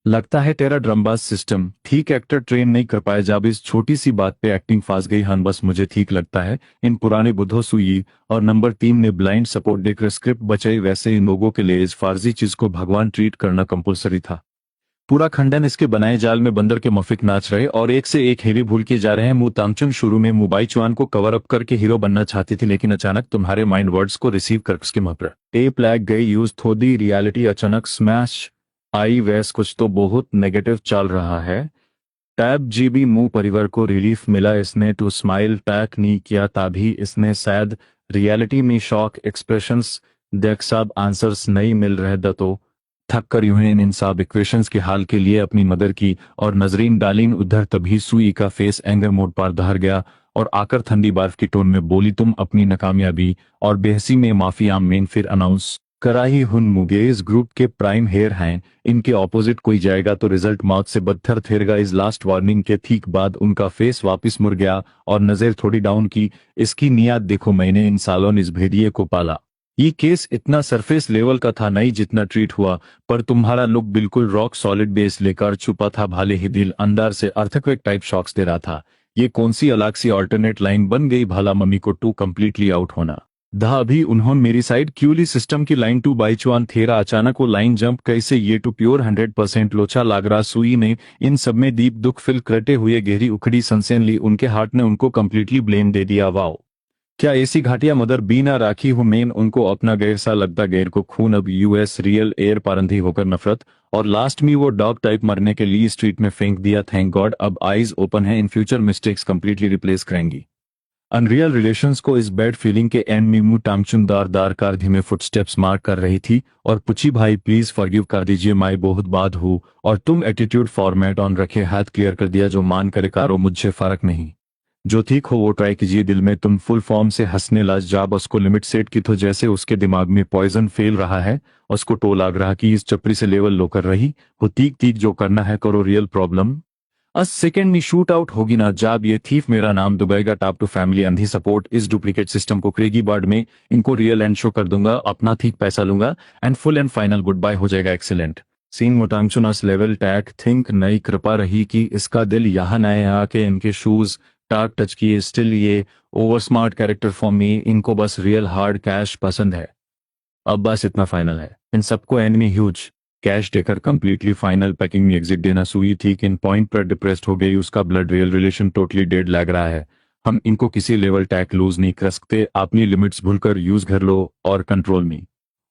Speaker 1: लगता है तेरा ड्रमबाज सिस्टम ठीक एक्टर ट्रेन नहीं कर पाया। जब इस छोटी सी बात पे एक्टिंग फंस गई हन, बस मुझे ठीक लगता है इन पुराने बुद्धों सुई और नंबर 3 ने ब्लाइंड सपोर्ट देकर स्क्रिप्ट बचाई। वैसे इन लोगों के लिए इस फार्जी चीज को भगवान ट्रीट करना कंपलसरी था। पूरा खंडन इसके बनाए जाल में बंदर के मफिक नाच रहे और एक से एक हीरे भूल के जा रहे हैं। मु तामचुन शुरू में मुबाई चुआन को कवर अप करके हीरो बनना चाहती थी, लेकिन अचानक तुम्हारे माइंड वर्ड्स को रिसीव कर उसके मुंह पर टेप लैग गई। यूज थोड़ी रियलिटी अचानक स्मैश आई। वैस कुछ तो बहुत नेगेटिव चल रहा है। टैब जीबी मुंह परिवार को रिलीफ मिला। इसने टू स्माइल टैक नहीं किया, तभी इसने शायद रियलिटी में शॉक एक्सप्रेशंस देख सब आंसर्स नहीं मिल रहे तो थक कर यूं ही इन सब इक्वेशंस के हाल के लिए अपनी मदर की और नजरीन डालिन उधर। तभी सुई का फेस एंगर मोड पर दहर गया और आकर ठंडी बर्फ की टोन में बोली, तुम अपनी नाकामयाबी और बेहसी में माफी आमीन फिर अनाउंस करा ही हुन। मुझे इस ग्रुप के प्राइम हेयर हैं, इनके ऑपोजिट कोई जाएगा तो रिजल्ट मौत से बदतर थेरगा। इस लास्ट वार्निंग के ठीक बाद उनका फेस वापस मुड़ गया और नजर थोड़ी डाउन की। इसकी नियत देखो, मैंने इन सालों इस भेड़िए को पाला। ये केस इतना सरफेस लेवल का था नहीं जितना ट्रीट हुआ, पर तुम्हारा लुक बिल्कुल रॉक सॉलिड बेस लेकर छुपा था। भाले ही दिल अंदर से अर्थक्वेक टाइप शॉक्स दे रहा था। ये कौन सी अलग सी ऑल्टरनेट लाइन बन गई भला? मम्मी को टू कंप्लीटली आउट होना धा। अभी उन्होंने मेरी साइड क्यूली सिस्टम की लाइन टू बाई चुआन थेरा अचानक वो लाइन जंप कैसे? ये टू प्योर 100% लोचा लाग रहा। सुई ने इन सब में दीप दुख फिल करते हुए गहरी उखड़ी सनसेन ली। उनके हार्ट ने उनको कंप्लीटली ब्लेम दे दिया। वाओ, क्या ऐसी घाटिया मदर बीना राखी हूं मेन उनको अपना गैर सा लगता। गैर को खून अब यूएस रियल एयर पारंधी होकर नफरत और लास्ट में वो डॉग टाइप मरने के लिए स्ट्रीट में फेंक दिया। थैंक गॉड अब आईज ओपन है, in future mistakes completely replace करेंगी अनरियल रिलेशंस को। इस बैड फीलिंग के एंड में मुंह टामचुन दार कार धीमे फुटस्टेप्स मार कर रही थी और पूछी, भाई प्लीज फॉरगिव कर दीजिए, मैं बहुत बात हूँ और तुम एटीट्यूड फॉर्मेट ऑन रखे हाथ क्लियर कर दिया। जो मान करे कारो, मुझसे फर्क नहीं। जो ठीक हो वो ट्राई कीजिए। दिल में तुम फुल फॉर्म से हंसने लग जब उसको लिमिट सेट की तो जैसे उसके दिमाग में पॉइजन फेल रहा है। उसको टो लग रहा कि इस चपरी से लेवल लो कर रही वो तीक तीक जो करना है करो। रियल प्रॉब्लम अस सेकेंड में शूट आउट होगी ना जब ये थीफ मेरा नाम दुबेगा। टॉप टू फैमिली अंधी सपोर्ट इस डुप्लीकेट सिस्टम को करेगी बर्ड में। इनको रियल एंड शो कर दूंगा, अपना ठीक पैसा लूंगा and full and final goodbye हो जाएगा। एक्सीलेंट सीन मोटांगचुनस लेवल टैक थिंक नई कृपा रही कि इसका दिल यहाँ नए आके इनके शूज टाक टच किए। स्टिल ये over smart character for me. इनको बस रियल हार्ड कैश पसंद है। अब बस इतना फाइनल है, इन सबको एनिमी ह्यूज कैश देकर कंप्लीटली फाइनल पैकिंग में एग्जिट देना। सुई ठीक इन पॉइंट पर डिप्रेस्ड हो गई। उसका blood real relation totally dead लग रहा है। हम इनको किसी लेवल टैक लूज नहीं कर सकते। अपनी लिमिट्स भूलकर यूज कर लो और कंट्रोल में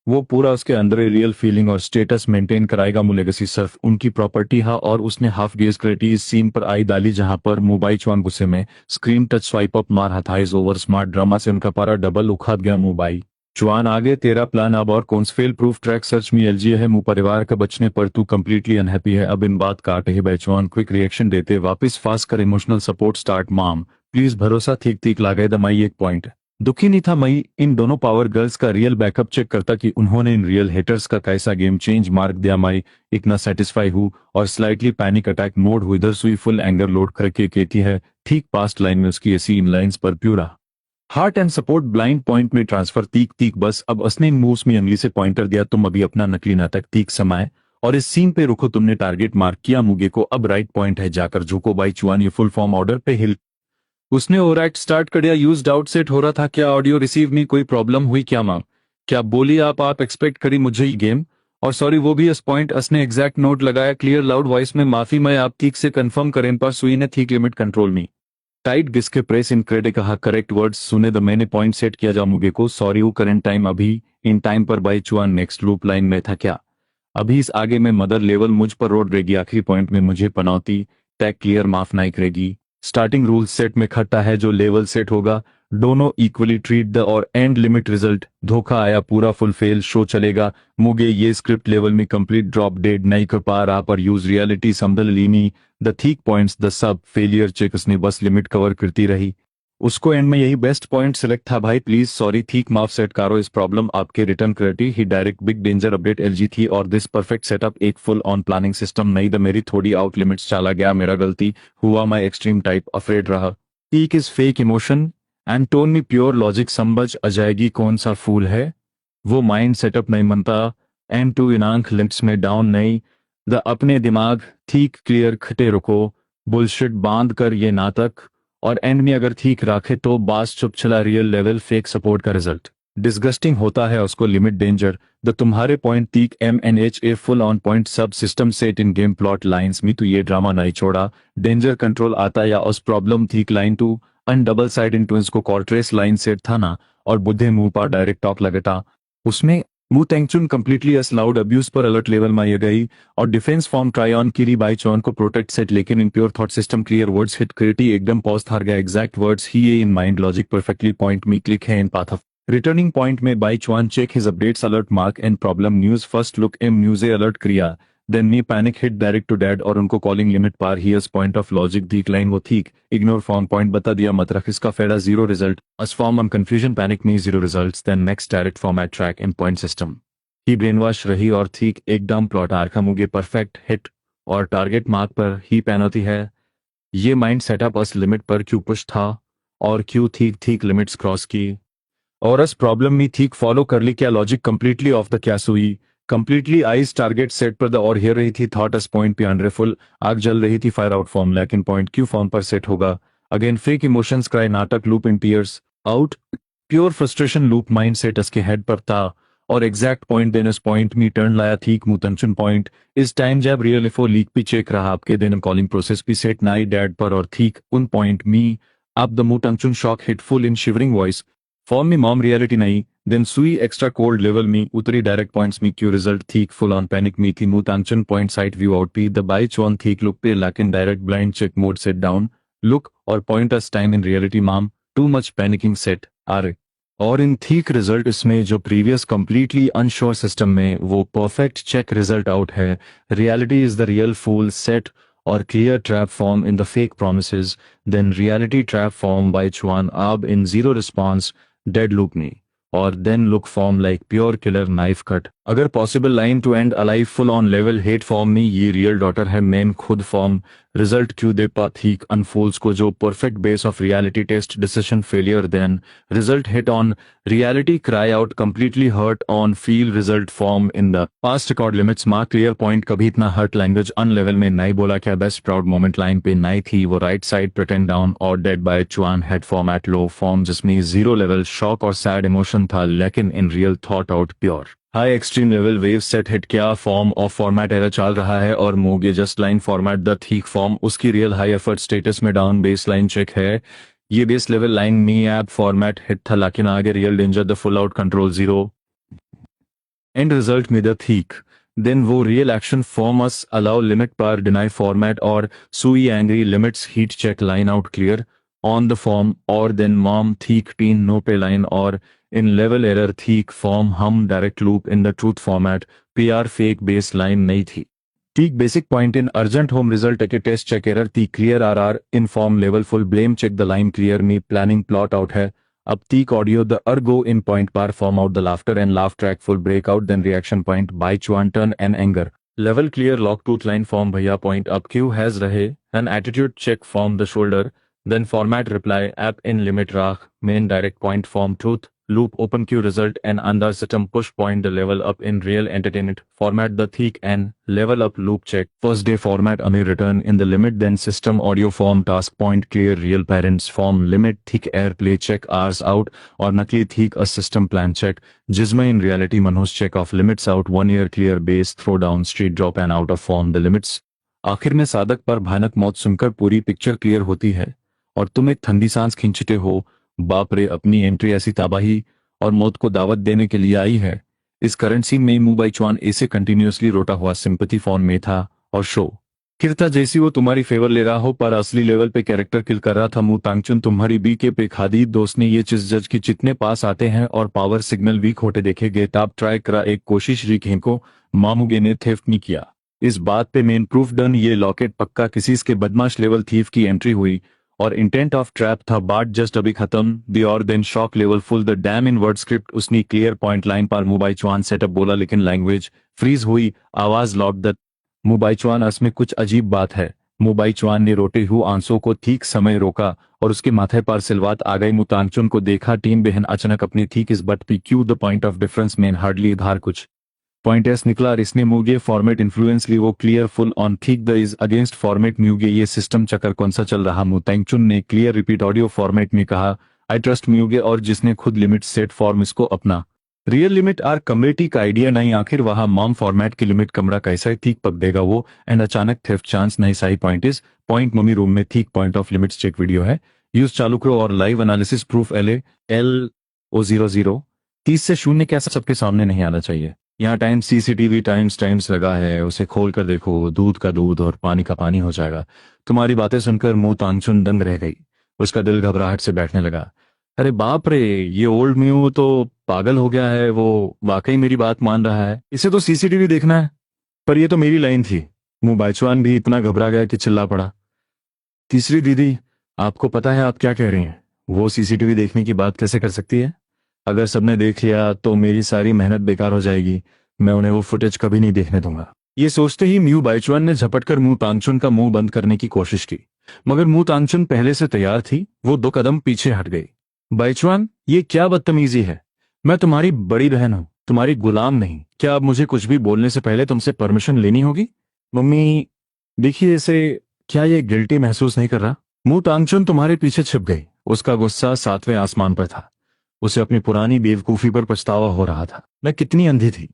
Speaker 1: वो पूरा उसके अंदर रियल फीलिंग और स्टेटस मेंटेन कराएगा। मुलेगसी सिर्फ उनकी प्रॉपर्टी है और उसने हाफ गेज क्रेटी इस सीन पर आई डाली जहां पर मोबाइल चुआन गुस्से में स्क्रीन टच स्वाइप अप मार रहा था। इस ओवर स्मार्ट ड्रामा से उनका पारा डबल उखाड़ गया। मोबाइल चुआन आगे तेरा प्लान अब और कौन फेल प्रूफ ट्रैक सर्च में एलजी है। मुंह परिवार का बचने पर तू कंप्लीटली अनहैप्पी है। अब इन बात काटे ही बैचुआन क्विक रिएक्शन देते वापस फास्ट कर इमोशनल सपोर्ट स्टार्ट। माम प्लीज भरोसा ठीक ठीक लागे दमाई एक पॉइंट दुखी नहीं था। मई इन दोनों पावर गर्ल्स का रियल बैकअप चेक करता कि उन्होंने इन रियल हेटर्स का कैसा गेम चेंज मार्क दिया। मई इतना सेटिस्फाई हूँ और स्लाइटली पैनिक अटैक मोड हुई। इधर सुई फुल एंगर लोड करके कहती है ठीक पास्ट लाइन में उसकी ऐसी इन लाइन्स पर pura heart and support blind point में ट्रांसफर तीक तीक बस। अब उसने इन मूव्स में अंगली से पॉइंटर दिया, तुम अभी अपना नकली नाटक तीक समाये और इस सीन पे रुको। तुमने टारगेट मार्क किया मुगे को, अब राइट पॉइंट है जाकर झुको। बाई चुआन ये फुल फॉर्म ऑर्डर पे हिल उसने ओवर एक्ट स्टार्ट कर दिया। यूज्ड आउट सेट हो रहा था। क्या ऑडियो रिसीव में कोई प्रॉब्लम हुई क्या मां? क्या बोली आप एक्सपेक्ट करी मुझे ही गेम और सॉरी वो भी इस पॉइंट असने एग्जैक्ट नोट लगाया क्लियर लाउड वॉइस में। माफी मैं आप ठीक से कंफर्म करें पर सुई ने ठीक लिमिट कंट्रोल में टाइट घिसके प्रेस इन क्रेडे कहा करेक्ट वर्ड्स सुने द मैंने पॉइंट सेट किया जा मुगे को सॉरी यू करंट टाइम अभी इन टाइम पर बाई चुआन नेक्स्ट लूप लाइन में था क्या अभी इस आगे में मदर लेवल मुझ पर रोड रहेगी आखिरी पॉइंट में मुझे पनौती टैग क्लियर माफ नहीं करेगी स्टार्टिंग रूल सेट में खट्टा है जो लेवल सेट होगा दोनों इक्वली ट्रीट द और एंड लिमिट रिजल्ट धोखा आया पूरा फुल फेल शो चलेगा मुगे ये स्क्रिप्ट लेवल में कंप्लीट ड्रॉप डेड नहीं कर पा रहा पर यूज रियलिटी समझल लीनी द थीक पॉइंट्स द सब फेलियर चेक उसने बस लिमिट कवर करती रही उसको एंड में यही बेस्ट पॉइंट सिलेक्ट था भाई प्लीज सॉरी थीक माफ सेट करो इस प्रॉब्लम आपके रिटर्न करती ही डायरेक्ट बिग डेंजर अपडेट एलजी थी और दिस परफेक्ट सेटअप एक फुल ऑन प्लानिंग सिस्टम नहीं द मेरी थोड़ी आउट लिमिट्स चला गया मेरा गलती हुआ मैं एक्सट्रीम टाइप अफ्रेड रहा थीक is fake emotion and tone में प्योर लॉजिक समझ आ जाएगी कौन सा फूल है वो माइंड सेटअप नहीं बनता एंड टू इन आंख लिमिट्स में डाउन नहीं द अपने दिमाग ठीक क्लियर खटे रुको बुलशिट बांध कर ये नाटक और एंड में अगर ठीक रखे तो बास चुप चला रियल लेवल फेक सपोर्ट का रिजल्ट डिस्गस्टिंग होता है उसको लिमिट डेंजर द तुम्हारे पॉइंट तीक MNHA फुल ऑन पॉइंट सब सिस्टम सेट इन गेम प्लॉट लाइंस में तो ये ड्रामा नहीं छोड़ा डेंजर कंट्रोल आता या उस प्रॉब्लम थीक लाइन टू अन डबल साइड इन ट्विंस को कॉर्ट्रेस लाइन सेट था ना और बुद्धे मुंह पर डायरेक्ट टॉक लगता उसमें मुंह टेंचुन कंप्लीटली अस लाउड अब्यूज पर अलर्ट लेवल में ये गई और डिफेंस फॉर्म ट्राई ऑन की बाई चौन को प्रोटेक्ट सेट लेकिन इन pure thought system clear words hit क्रिएटी एकदम पॉज थार गया एग्जैक्ट वर्ड्स ही ये in mind logic perfectly point में क्लिक है in path of returning point में बाई चौन check his updates alert mark and problem news first look M न्यूजे alert क्रिया then me panic hit direct to dad और उनको calling limit पार here's point of logic decline वो ठीक ignore form point बता दिया मत रख इसका फेडा zero result as form on confusion panic me zero results then next direct format track in point system ही ब्रेन वॉश रही और ठीक एकदम प्लॉट आरखा मुगे परफेक्ट हिट और टारगेट मार्क पर ही पैनोती है ये माइंड सेटअप अस लिमिट पर क्यों पुश था और क्यों ठीक ठीक लिमिट्स क्रॉस की और अस प्रॉब्लम में ठीक फॉलो कर ली क्या लॉजिक कंप्लीटली ऑफ द क्या सुई कंप्लीटली आइज टारगेट सेट पर द और हियर रही थी थॉट अस पॉइंट पे अंडर फुल आग जल रही थी फायर आउट फॉर्म लेकिन पॉइंट क्यू फॉर्म पर सेट होगा अगेन फेक इमोशंस क्राई नाटक loop in tears out pure frustration loop mind set उसके हेड पर था और एग्जैक्ट पॉइंट देन इस पॉइंट में टर्न लाया ठीक मुतंशन पॉइंट इस टाइम जब रियल इफो लीक भी चेक रहा आपके दिन कॉलिंग प्रोसेस भी सेट नाई डैड पर और ठीक उन पॉइंट में आप द मुतंशन shock hit full in shivering voice form में मॉम रियलिटी नहीं देन सुई एक्स्ट्रा कोल्ड लेवल में उतरी डायरेक्ट पॉइंट्स में क्यू रिजल्ट ठीक फुल ऑन पैनिक में थी मुतांचन पॉइंट साइट व्यू आउट पी द बाई चॉन ठीक लुक पे लेकिन direct blind check mode set down look और point as time in reality mom too much panicking set are और इन ठीक रिजल्ट इसमें जो प्रीवियस कंप्लीटली अनश्योर सिस्टम में वो परफेक्ट चेक रिजल्ट आउट है reality is the real fool set or clear trap form in the fake promises, then reality trap form by Chuan Ab in zero response, dead loop me. और then look form like pure killer knife cut. अगर possible line to end alive full on level hate form में ये real daughter है main खुद form result क्यों दे पाथीक unfolds को जो perfect base of reality test decision failure then result hit on reality cry out completely hurt on feel result form in the past record limits mark clear point कभी इतना hurt language unlevel में नहीं बोला क्या best proud moment line पे नहीं थी वो right side pretend down और dead by Chuan head form at low form जिसमें zero level shock और sad emotion था लेकिन in real thought out pure high extreme level wave set hit क्या फॉर्म ऑफ फॉर्मेट एरर चल रहा है और मोगे जस्ट लाइन फॉर्मेट द ठीक फॉर्म उसकी रियल हाई एफर्ट स्टेटस में डाउन बेस लाइन चेक है ये बेस लेवल लाइन मी ऐप फॉर्मेट हिट था लेकिन आगे real danger the full out control zero and result में द ठीक देन वो रियल एक्शन फॉर्म अस अलाउ लिमिट पर डिनाई फॉर्मेट और सुई angry limits heat check line out clear on the form or then mom theek teen no pay line or in level error theek form hum direct loop in the truth format PR fake baseline nahi thi theek basic point in urgent home result at a test check error theek clear RR in form level full blame check the line clear me planning plot out hai ab theek audio the ergo in point bar form out the laughter and laugh track full breakout then reaction point by chuan turn and anger level clear lock tooth line form bhaiya point up q has rahe an attitude check form the shoulder then format reply app in limit rah main direct point form truth loop open queue result and under system push point the level up in real entertainment format the thick and level up loop check first day format any return in the limit then system audio form task point clear real parents form limit thick airplay check hours out or nakli thick a system plan check jisma in reality manhos check off limits out 1 year clear base throw down street drop and out of form the limits आखिर में सादक पर भयानक मौत सुनकर पूरी picture clear होती है और तुम एक ठंडी सांस खींचते हो। बाप रे, अपनी एंट्री ऐसी तबाही और मौत को दावत देने के लिए आई है। इस करेंसी में मुंबई चुआन ऐसे कंटिन्यूअसली रोता हुआ सिंपैथी फॉर्म में था और शो किरता जैसी वो तुम्हारी फेवर ले रहा हो, पर असली लेवल पे कैरेक्टर किल कर रहा था। मुंह तांगचुन तुम्हारी बी के पेखादी दोस्त ने ये चीज जज की जितने पास आते हैं और पावर सिग्नल वीक होते देखे गए ताप ट्राई करा एक कोशिश रिखें को मामूगे ने थेफ्ट नहीं किया। इस बात पे मेन प्रूफ डन, ये लॉकेट पक्का किसी के बदमाश लेवल थीफ की एंट्री हुई और इंटेंट ऑफ ट्रैप था। बाट जस्ट अभी खत्म दी और then shock level full the dam in word script उसने क्लियर पॉइंट लाइन पर मुंबई चुआन सेटअप बोला, लेकिन लैंग्वेज फ्रीज हुई, आवाज लॉक द मुंबई चुआन असमें कुछ अजीब बात है। मुंबई चुआन ने रोते हुए आंसू को ठीक समय रोका और उसके माथे पर सिलवात आ गई। मुतांचुन को देखा टीम बहन अचानक अपनी ठीक इस but P Q the point of difference में हार्डली इधार कुछ पॉइंट एस निकला और इसने मूगे फॉर्मेट इन्फ्लुएंस ली वो क्लियर फुल ऑन ठीक द इज अगेंस्ट फॉर्मेट म्यूगे ये सिस्टम चक्कर कौन सा चल रहा। मुतांचुन ने क्लियर रिपीट ऑडियो फॉर्मेट में कहा आई ट्रस्ट म्यूगे और जिसने खुद लिमिट सेट फॉर्म इसको अपना रियल लिमिट आर कम्युनिटी का आइडिया नहीं। आखिर वहां मॉम फॉर्मेट की लिमिट कमरा कैसा ठीक पक देगा वो एंड अचानक थेफ्ट चांस नहीं। सही point is point mummy room में ठीक point of limits check video है, यूज चालू करो और लाइव एनालिसिस प्रूफ LO00 30 से 0 कैसा सबके सामने नहीं आना चाहिए। यहाँ टाइम CCTV टाइम्स लगा है, उसे खोल कर देखो, दूध का दूध और पानी का पानी हो जाएगा। तुम्हारी बातें सुनकर मुंह तांगचुन दंग रह गई, उसका दिल घबराहट से बैठने लगा। अरे बाप रे, ये ओल्ड म्यू तो पागल हो गया है, वो वाकई मेरी बात मान रहा है, इसे तो CCTV देखना है। पर ये तो मेरी लाइन थी। मुंह बाईचुआन भी इतना घबरा गया कि चिल्ला पड़ा, तीसरी दीदी आपको पता है आप क्या कह रही हैं? वो CCTV देखने की बात कैसे कर सकती है? अगर सबने देख लिया तो मेरी सारी मेहनत बेकार हो जाएगी, मैं उन्हें वो फुटेज कभी नहीं देखने दूंगा। ये सोचते ही म्यू बाईचुआन ने झपटकर मुंह तांगचुन का मुंह बंद करने की कोशिश की, मगर मुंह तांगचुन पहले से तैयार थी। वो 2 कदम पीछे हट गई। बाईचुआन, ये क्या बदतमीजी है? मैं तुम्हारी बड़ी बहन हूं, तुम्हारी गुलाम नहीं। क्या अब मुझे कुछ भी बोलने से पहले तुमसे परमिशन लेनी होगी? मम्मी देखिए इसे, क्या ये गिल्टी महसूस नहीं कर रहा? मुंह तांगचुन तुम्हारे पीछे छिप गई। उसका गुस्सा 7वें आसमान पर था। उसे अपनी पुरानी बेवकूफी पर पछतावा हो रहा था। मैं कितनी अंधी थी।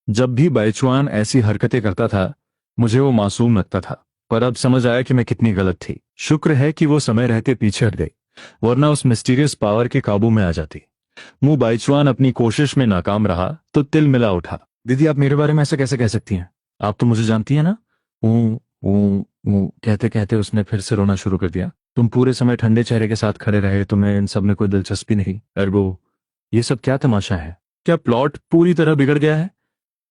Speaker 1: जब भी बाईचुआन ऐसी हरकतें करता था मुझे वो मासूम लगता था, पर अब समझ आया कि मैं कितनी गलत थी। शुक्र है कि वो समय रहते पीछे हट गई, वरना उस मिस्टीरियस पावर के काबू में आ जाती। मुंह बाईचुआन अपनी कोशिश में नाकाम रहा तो तिल मिला उठा। दीदी आप मेरे बारे में ऐसा कैसे कह सकती हैं? आप तो मुझे जानती है ना। कहते कहते उसने फिर से रोना शुरू कर दिया। तुम पूरे समय ठंडे चेहरे के साथ खड़े रहे, तुम्हें इन सब में कोई दिलचस्पी नहीं। अरबो, ये सब क्या तमाशा है? क्या प्लॉट पूरी तरह बिगड़ गया है?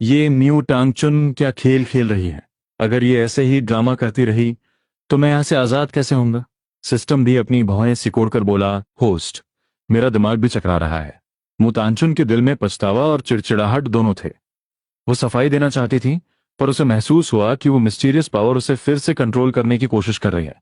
Speaker 1: ये म्यू टांगचुन क्या खेल खेल रही है? अगर ये ऐसे ही ड्रामा करती रही तो मैं यहां से आजाद कैसे होऊंगा? सिस्टम भी अपनी भौहें सिकोड़ कर बोला, होस्ट मेरा दिमाग भी चकरा रहा है। मुतांचुन के दिल में पछतावा और चिड़चिड़ाहट दोनों थे। वो सफाई देना चाहती थी, पर उसे महसूस हुआ कि वो मिस्टीरियस पावर उसे फिर से कंट्रोल करने की कोशिश कर रही है।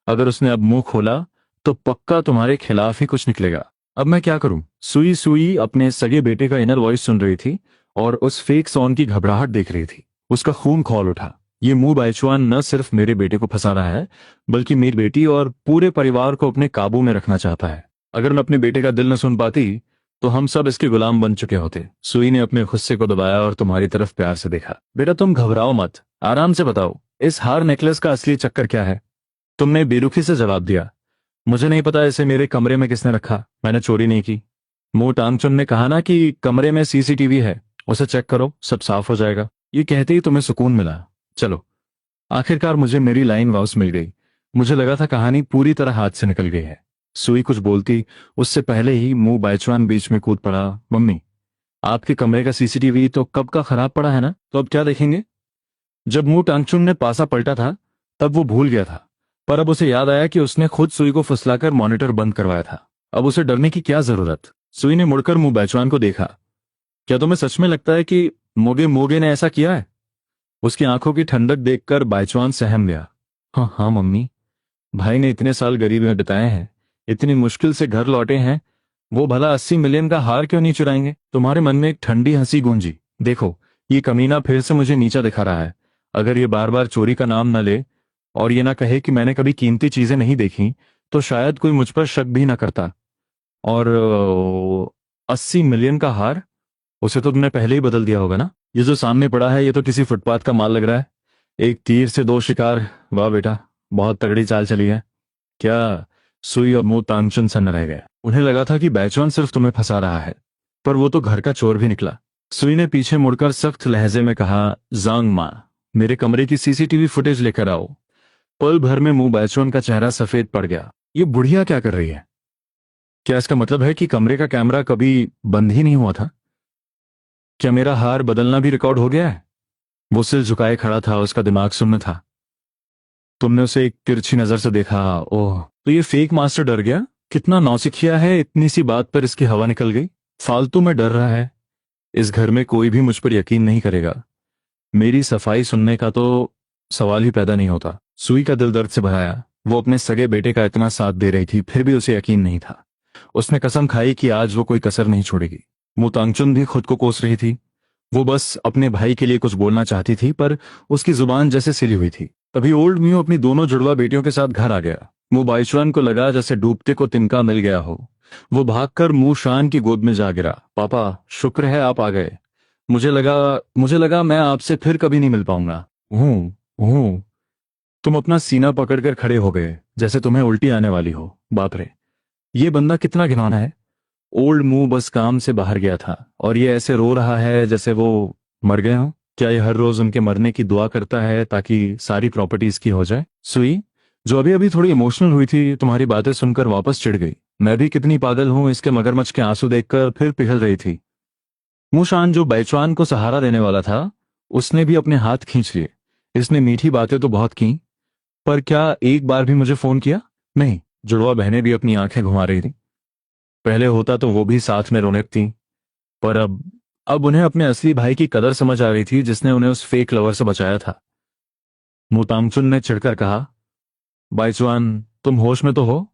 Speaker 1: अगर उसने अब मुंह खोला तो पक्का तुम्हारे खिलाफ ही कुछ निकलेगा। अब मैं क्या करूं? सुई सुई अपने सगे बेटे का इनर वॉइस सुन रही थी और उस फेक सॉन्ग की घबराहट देख रही थी। उसका खून खौल उठा। ये मुंह बाईचुआन न सिर्फ मेरे बेटे को फंसा रहा है, बल्कि मेरी बेटी और पूरे परिवार को अपने काबू में रखना चाहता है। अगर मैं अपने बेटे का दिल न सुन पाती तो हम सब इसके गुलाम बन चुके होते। सुई ने अपने गुस्से को दबाया और तुम्हारी तरफ प्यार से देखा। बेटा तुम घबराओ मत, आराम से बताओ, इस हार नेकलेस का असली चक्कर क्या है? तुमने बेरुखी से जवाब दिया, मुझे नहीं पता इसे मेरे कमरे में किसने रखा, मैंने चोरी नहीं की। मुंह टांगचुन ने कहा ना कि कमरे में CCTV है, उसे चेक करो, सब साफ हो जाएगा। ये कहते ही तुम्हें सुकून मिला। चलो, आखिरकार मुझे मेरी लाइन वाउस मिल गई। मुझे लगा था कहानी पूरी तरह हाथ से निकल गई है। सुई कुछ बोलती उससे पहले ही मुंह बाईचुआन बीच में कूद पड़ा। मम्मी, आपके कमरे का CCTV तो कब का खराब पड़ा है ना, तो अब क्या देखेंगे? जब मुंह टांगचुन ने पासा पलटा था तब वो भूल गया था, पर अब उसे याद आया कि उसने खुद सुई को फुसलाकर मॉनिटर बंद करवाया था। अब उसे डरने की क्या जरूरत? सुई ने मुड़कर मुंह बाईचुआन को देखा। क्या तुम्हें सच में लगता है कि मोगे मोगे ने ऐसा किया है? उसकी आंखों की ठंडक देखकर बाईचुआन सहम गया। हाँ हाँ मम्मी, भाई ने इतने साल गरीबी में बिताए हैं, इतनी मुश्किल से घर लौटे हैं, वो भला 80 मिलियन का हार क्यों नहीं चुराएंगे? तुम्हारे मन में एक ठंडी हंसी गूंजी। देखो, ये कमीना फिर से मुझे नीचा दिखा रहा है। अगर ये बार बार चोरी का नाम न ले और ये ना कहे कि मैंने कभी कीमती चीजें नहीं देखी, तो शायद कोई मुझ पर शक भी ना करता। और 80 मिलियन का हार, उसे तो तुमने पहले ही बदल दिया होगा ना? ये जो सामने पड़ा है ये तो किसी फुटपाथ का माल लग रहा है। एक तीर से 2 शिकार, वाह बेटा, बहुत तगड़ी चाल चली है। क्या सुई और मुंह तांगचुन सा न रह गया। उन्हें लगा था कि बैचवान सिर्फ तुम्हें फंसा रहा है, पर वो तो घर का चोर भी निकला। सुई ने पीछे मुड़कर सख्त लहजे में कहा, जांग मां, मेरे कमरे की सीसीटीवी फुटेज लेकर आओ। पल भर में मुंह बैचवान का चेहरा सफेद पड़ गया। ये बुढ़िया क्या कर रही है? क्या इसका मतलब है कि कमरे का कैमरा कभी बंद ही नहीं हुआ था? क्या मेरा हार बदलना भी रिकॉर्ड हो गया है? वो सिर झुकाए खड़ा था, उसका दिमाग सुन्न था। तुमने उसे एक तिरछी नजर से देखा। ओह, तो ये फेक मास्टर डर गया? कितना नौसिखिया है, इतनी सी बात पर इसकी हवा निकल गई। फालतू में डर रहा है। इस घर में कोई भी मुझ पर यकीन नहीं करेगा। मेरी सफाई सुनने का तो सवाल ही पैदा नहीं होता। सुई का दिल दर्द से भराया। वो अपने सगे बेटे का इतना साथ दे रही थी, फिर भी उसे यकीन नहीं था। उसने कसम खाई कि आज वो कोई कसर नहीं छोड़ेगी। मुतांगचुन भी खुद को कोस रही थी। वो बस अपने भाई के लिए कुछ बोलना चाहती थी, पर उसकी जुबान जैसे सिली हुई थी। तभी ओल्ड म्यू अपनी दोनों जुड़वा बेटियों के साथ घर आ गया। मुंह बाइचुआन को लगा जैसे डूबते को तिनका मिल गया हो। वो भागकर मुंह शान की गोद में जा गिरा। पापा, शुक्र है आप आ गए। मुझे लगा मैं आपसे फिर कभी नहीं मिल पाऊंगा। हूँ हूँ। तुम अपना सीना पकड़कर खड़े हो गए, जैसे तुम्हें उल्टी आने वाली हो। बाप रे, ये बंदा कितना घिनौना है। ओल्ड मुंह बस काम से बाहर गया था और ये ऐसे रो रहा है जैसे वो मर गए हो। क्या ये हर रोज उनके मरने की दुआ करता है ताकि सारी प्रॉपर्टीज की हो जाए? सुई, जो अभी अभी थोड़ी इमोशनल हुई थी, तुम्हारी बातें सुनकर वापस चिढ़ गई। मैं भी कितनी पागल हूं, इसके मगरमच्छ के आंसू देखकर फिर पिघल रही थी। मुशान, जो बैचवान को सहारा देने वाला था, उसने भी अपने हाथ खींच लिए। इसने मीठी बातें तो बहुत की, पर क्या एक बार भी मुझे फोन किया? नहीं। जुड़वा बहनें भी अपनी आंखें घुमा रही थी। पहले होता तो वो भी साथ में रोने थी, पर अब उन्हें अपने असली भाई की कदर समझ आ रही थी, जिसने उन्हें उस फेक लवर से बचाया था। मुतामचुन ने चिढ़कर कहा, बाइचुआन, तुम होश में तो हो?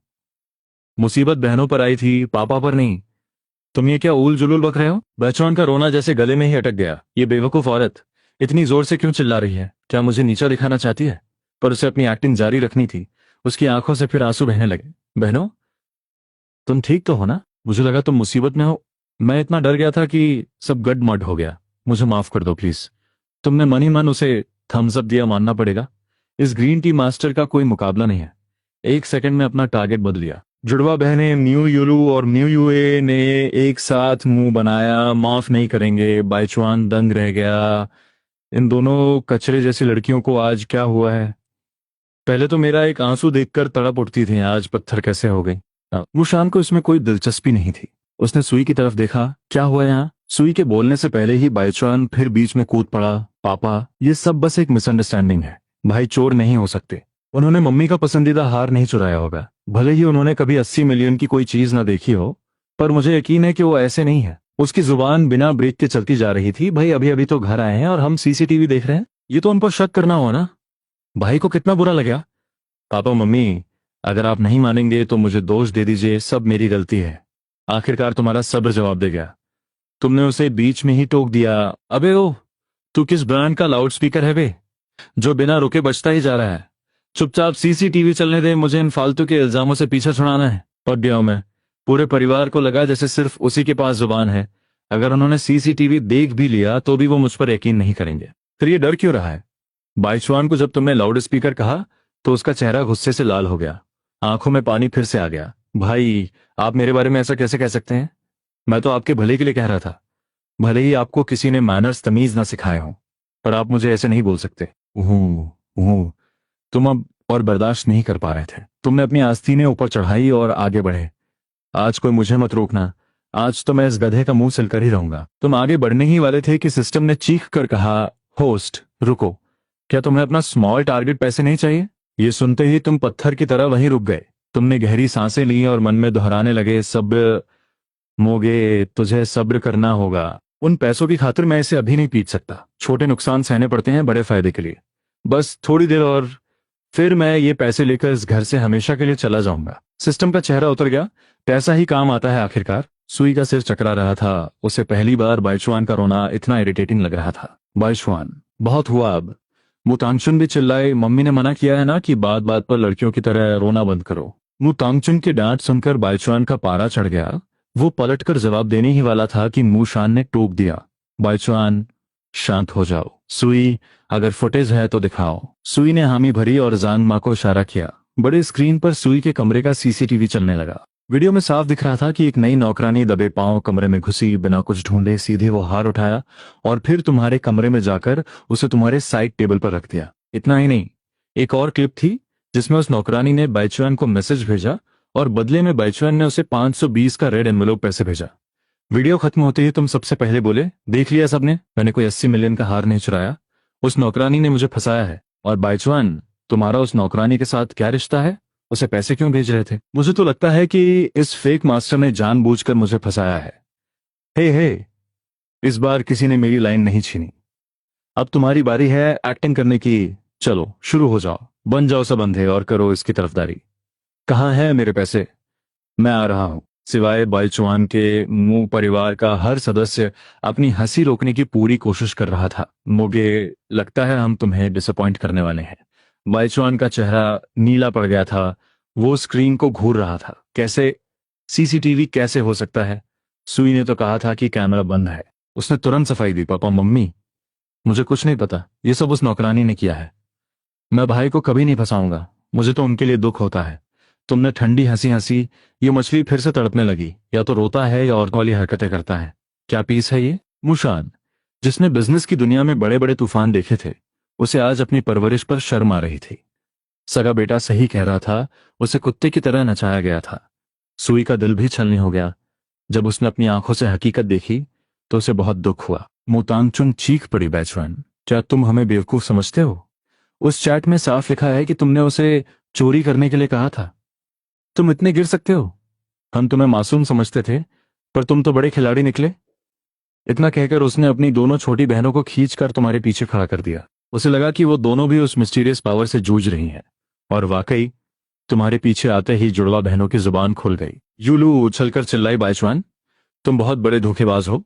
Speaker 1: मुसीबत बहनों पर आई थी, पापा पर नहीं। तुम ये क्या ऊल जुलूल बक रहे हो? बाइचुआन का रोना जैसे गले में ही अटक गया। ये बेवकूफ औरत इतनी जोर से क्यों चिल्ला रही है? क्या मुझे नीचा दिखाना चाहती है? पर उसे अपनी एक्टिंग जारी रखनी थी। उसकी आंखों से फिर आंसू बहने लगे। बहनों, तुम ठीक तो हो ना? मुझे लगा तुम मुसीबत में हो। मैं इतना डर गया था कि सब गडमड हो गया। मुझे माफ कर दो प्लीज। तुमने मन ही मन उसे थम्स अप दिया, मानना पड़ेगा। इस ग्रीन टी मास्टर का कोई मुकाबला नहीं है। एक सेकंड में अपना टारगेट बदल लिया। जुड़वा बहनें न्यू यूलू और न्यू यूए ने एक साथ मुंह बनाया। माफ नहीं करेंगे। बाइचुआन दंग रह गया। इन दोनों कचरे जैसी लड़कियों को आज क्या हुआ है? पहले तो मेरा एक आंसू देखकर तड़प उठती थी, आज पत्थर कैसे हो गई। मुशान को इसमें कोई दिलचस्पी नहीं थी। उसने सुई की तरफ देखा। क्या हुआ यहाँ? सुई के बोलने से पहले ही बाइचुआन फिर बीच में कूद पड़ा। पापा, ये सब बस एक मिसअंडरस्टैंडिंग है। भाई चोर नहीं हो सकते। उन्होंने मम्मी का पसंदीदा हार नहीं चुराया होगा। भले ही उन्होंने कभी 80 मिलियन की कोई चीज ना देखी हो, पर मुझे यकीन है कि वो ऐसे नहीं है। उसकी जुबान बिना ब्रेक के चलती जा रही थी। भाई अभी अभी तो घर आए हैं और हम सीसीटीवी देख रहे हैं। ये तो उन पर शक करना हो ना। भाई को कितना बुरा लगा। पापा, मम्मी, अगर आप नहीं मानेंगे तो मुझे दोष दे दीजिए, सब मेरी गलती है। आखिरकार तुम्हारा सब्र जवाब दे गया। तुमने उसे बीच में ही टोक दिया। अबे ओ, तू किस ब्रांड का लाउड स्पीकर है बे, जो बिना रुके बजता ही जा रहा है? चुपचाप सीसीटीवी चलने दे, मुझे इन फालतू के इल्जामों से पीछा छुड़ाना है। पक गया हूं मैं। पूरे परिवार को लगा जैसे सिर्फ उसी के पास जुबान है। अगर उन्होंने सीसीटीवी देख भी लिया तो भी वो मुझ पर यकीन नहीं करेंगे। फिर ये डर क्यों रहा है? बाइचुआन को जब तुमने लाउड स्पीकर कहा तो उसका चेहरा गुस्से से लाल हो गया। आंखों में पानी फिर से आ गया। भाई, आप मेरे बारे में ऐसा कैसे कह सकते हैं? मैं तो आपके भले के लिए कह रहा था। भले ही आपको किसी ने मैनर्स तमीज ना सिखाए हों, पर आप मुझे ऐसे नहीं बोल सकते। हूँ हूँ। तुम अब और बर्दाश्त नहीं कर पा रहे थे। तुमने अपनी आस्तीनें ऊपर चढ़ाई और आगे बढ़े। आज कोई मुझे मत रोकना। आज तो मैं इस गधे का मुंह सिलकर ही रहूंगा। तुम आगे बढ़ने ही वाले थे कि सिस्टम ने चीख कर कहा, होस्ट रुको। क्या तुम्हें अपना स्मॉल टारगेट पैसे नहीं चाहिए? ये सुनते ही तुम पत्थर की तरह वहीं रुक गए। तुमने गहरी सांसें ली और मन में दोहराने लगे, सब्र मोगे, तुझे सब्र करना होगा। उन पैसों की खातिर मैं इसे अभी नहीं पीट सकता। छोटे नुकसान सहने पड़ते हैं बड़े फायदे के लिए। बस थोड़ी देर और फिर मैं ये पैसे लेकर इस घर से हमेशा के लिए चला जाऊंगा। सिस्टम का चेहरा उतर गया। पैसा ही काम आता है आखिरकार। सुई का सिर चकरा रहा था। उसे पहली बार बाइचुआन का रोना इतना इरिटेटिंग लग रहा था। बाइचुआन, बहुत हुआ अब। मुतांगचुन भी चिल्लाए, मम्मी ने मना किया है ना कि बात बात पर लड़कियों की तरह रोना बंद करो। मुतांगचुन की डांट सुनकर बाइचुआन का पारा चढ़ गया। वो पलटकर जवाब देने ही वाला था कि मूशान ने टोक दिया, बाइचुआन, शांत हो जाओ। सुई, अगर फुटेज है तो दिखाओ। सुई ने हामी भरी और जांग मां को इशारा किया। बड़े स्क्रीन पर सुई के कमरे का सीसीटीवी चलने लगा। वीडियो में साफ दिख रहा था कि एक नई नौकरानी दबे पांव कमरे में घुसी, बिना कुछ ढूंढे सीधे वो हार उठाया और फिर तुम्हारे कमरे में जाकर उसे तुम्हारे साइड टेबल पर रख दिया। इतना ही नहीं, एक और क्लिप थी जिसमें उस नौकरानी ने बाइचुआन को मैसेज भेजा और बदले में बाइचुआन ने उसे 520 का रेड एनवेलप पैसे भेजा। वीडियो खत्म होते ही तुम सबसे पहले बोले, देख लिया सबने, मैंने कोई 80 मिलियन का हार नहीं चुराया, उस नौकरानी ने मुझे फंसाया है। और बाइचुआन, तुम्हारा उस नौकरानी के साथ क्या रिश्ता है? उसे पैसे क्यों भेज रहे थे? मुझे तो लगता है कि इस फेक मास्टर ने जानबूझकर मुझे फंसाया है। हे, इस बार किसी ने मेरी लाइन नहीं छीनी। अब तुम्हारी बारी है एक्टिंग करने की। चलो शुरू हो जाओ, बन जाओ सब अंधे और करो इसकी तरफदारी। कहाँ है मेरे पैसे? मैं आ रहा हूं। सिवाय बाइचुआन के, मुंह परिवार का हर सदस्य अपनी हंसी रोकने की पूरी कोशिश कर रहा था। मुझे लगता है हम तुम्हें डिसअपॉइंट करने वाले हैं। बाइचुआन का चेहरा नीला पड़ गया था। वो स्क्रीन को घूर रहा था। कैसे? सीसीटीवी कैसे हो सकता है? सुई ने तो कहा था कि कैमरा बंद है। उसने तुरंत सफाई दी, पापा मम्मी मुझे कुछ नहीं पता, ये सब उस नौकरानी ने किया है। मैं भाई को कभी नहीं फंसाऊंगा। मुझे तो उनके लिए दुख होता है। तुमने ठंडी हंसी हंसी ये मछली फिर से तड़पने लगी। या तो रोता है या और वाली हरकतें करता है। क्या पीस है ये? मुशान, जिसने बिजनेस की दुनिया में बड़े बड़े तूफान देखे थे, उसे आज अपनी परवरिश पर शर्म आ रही थी। सगा बेटा सही कह रहा था, उसे कुत्ते की तरह नचाया गया था। सुई का दिल भी छलनी हो गया। जब उसने अपनी आंखों से हकीकत देखी तो उसे बहुत दुख हुआ। मुतांगचुन चीख पड़ी, बैचुआन, क्या तुम हमें बेवकूफ समझते हो? उस चैट में साफ लिखा है कि तुमने उसे चोरी करने के लिए कहा था। तुम इतने गिर सकते हो? हम तुम्हें मासूम समझते थे, पर तुम तो बड़े खिलाड़ी निकले। इतना कहकर उसने अपनी दोनों छोटी बहनों को खींचकर तुम्हारे पीछे खड़ा कर दिया। उसे लगा कि वो दोनों भी उस मिस्टीरियस पावर से जूझ रही हैं। और वाकई तुम्हारे पीछे आते ही जुड़वा बहनों की जुबान खुल गई। यूलू उछलकर चिल्लाई, बाइचुआन, तुम बहुत बड़े धोखेबाज हो।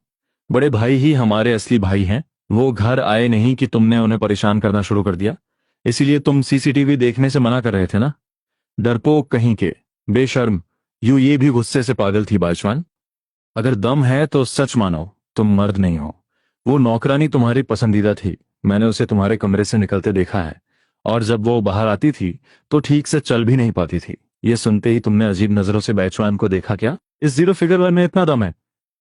Speaker 1: बड़े भाई ही हमारे असली भाई हैं। वो घर आए नहीं कि तुमने उन्हें परेशान करना शुरू कर दिया। इसीलिए तुम सीसीटीवी देखने से मना कर रहे थे ना? डरपोक कहीं के, बेशर्म। ये भी गुस्से से पागल थी, बाइचुआन। अगर दम है तो सच मानो, तुम मर्द नहीं हो। वो नौकरानी तुम्हारी पसंदीदा थी। मैंने उसे तुम्हारे कमरे से निकलते देखा है। और जब वो बाहर आती थी तो ठीक से चल भी नहीं पाती थी। ये सुनते ही तुमने अजीब नजरों से बैचुआन को देखा। क्या इस जीरो फिगर वन में इतना दम है?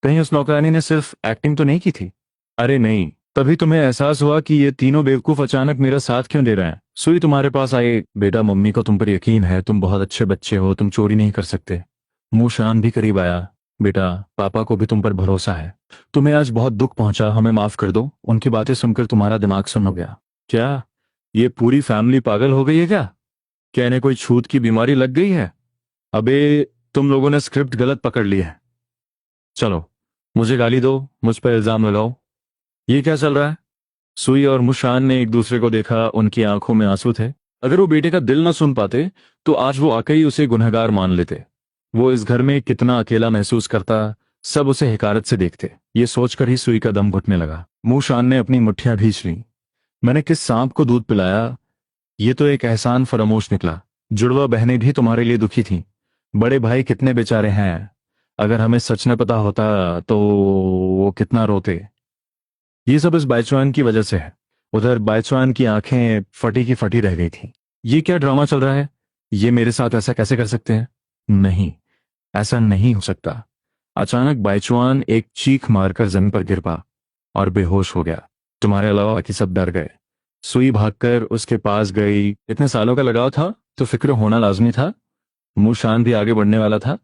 Speaker 1: कहीं उस नौकरानी ने सिर्फ एक्टिंग तो नहीं की थी? अरे नहीं, तभी तुम्हें एहसास हुआ कि ये तीनों बेवकूफ अचानक मेरा साथ क्यों दे रहे हैं। सुई तुम्हारे पास आई। बेटा, मम्मी को तुम पर यकीन है, तुम बहुत अच्छे बच्चे हो, तुम चोरी नहीं कर सकते। मुशान भी करीब आया। बेटा, पापा को भी तुम पर भरोसा है। तुम्हें आज बहुत दुख पहुंचा, हमें माफ कर दो। उनकी बातें सुनकर तुम्हारा दिमाग सुन्न हो गया। क्या ये पूरी फैमिली पागल हो गई है क्या? क्या इन्हें कोई छूत की बीमारी लग गई है? अबे, तुम लोगों ने स्क्रिप्ट गलत पकड़ ली है। चलो, मुझे गाली दो, मुझ पर इल्जाम लगाओ। ये क्या चल रहा है? सुई और मुशान ने एक दूसरे को देखा। उनकी आंखों में आंसू थे। अगर वो बेटे का दिल ना सुन पाते तो आज वो आके ही उसे गुनहगार मान लेते। वो इस घर में कितना अकेला महसूस करता, सब उसे हिकारत से देखते। ये सोचकर ही सुई का दम घुटने लगा। मुशान ने अपनी मुट्ठियां भींच ली। मैंने किस सांप को दूध पिलाया? ये तो एक एहसान फरामोश निकला। जुड़वा बहनें भी तुम्हारे लिए दुखी थीं। बड़े भाई कितने बेचारे हैं। अगर हमें सच न पता होता तो वो कितना रोते। ये सब इस बाइचुआन की वजह से है। उधर बाइचुआन की आंखें फटी की फटी रह गई थी। ये क्या ड्रामा चल रहा है? ये मेरे साथ ऐसा कैसे कर सकते हैं? नहीं, ऐसा नहीं हो सकता। अचानक बाइचुआन एक चीख मारकर जमीन पर गिर पड़ा और बेहोश हो गया। तुम्हारे अलावा बाकी सब डर गए। सुई भागकर उसके पास गई। इतने सालों का लगाव था तो फिक्र होना लाजमी था। मुशान भी आगे बढ़ने वाला था,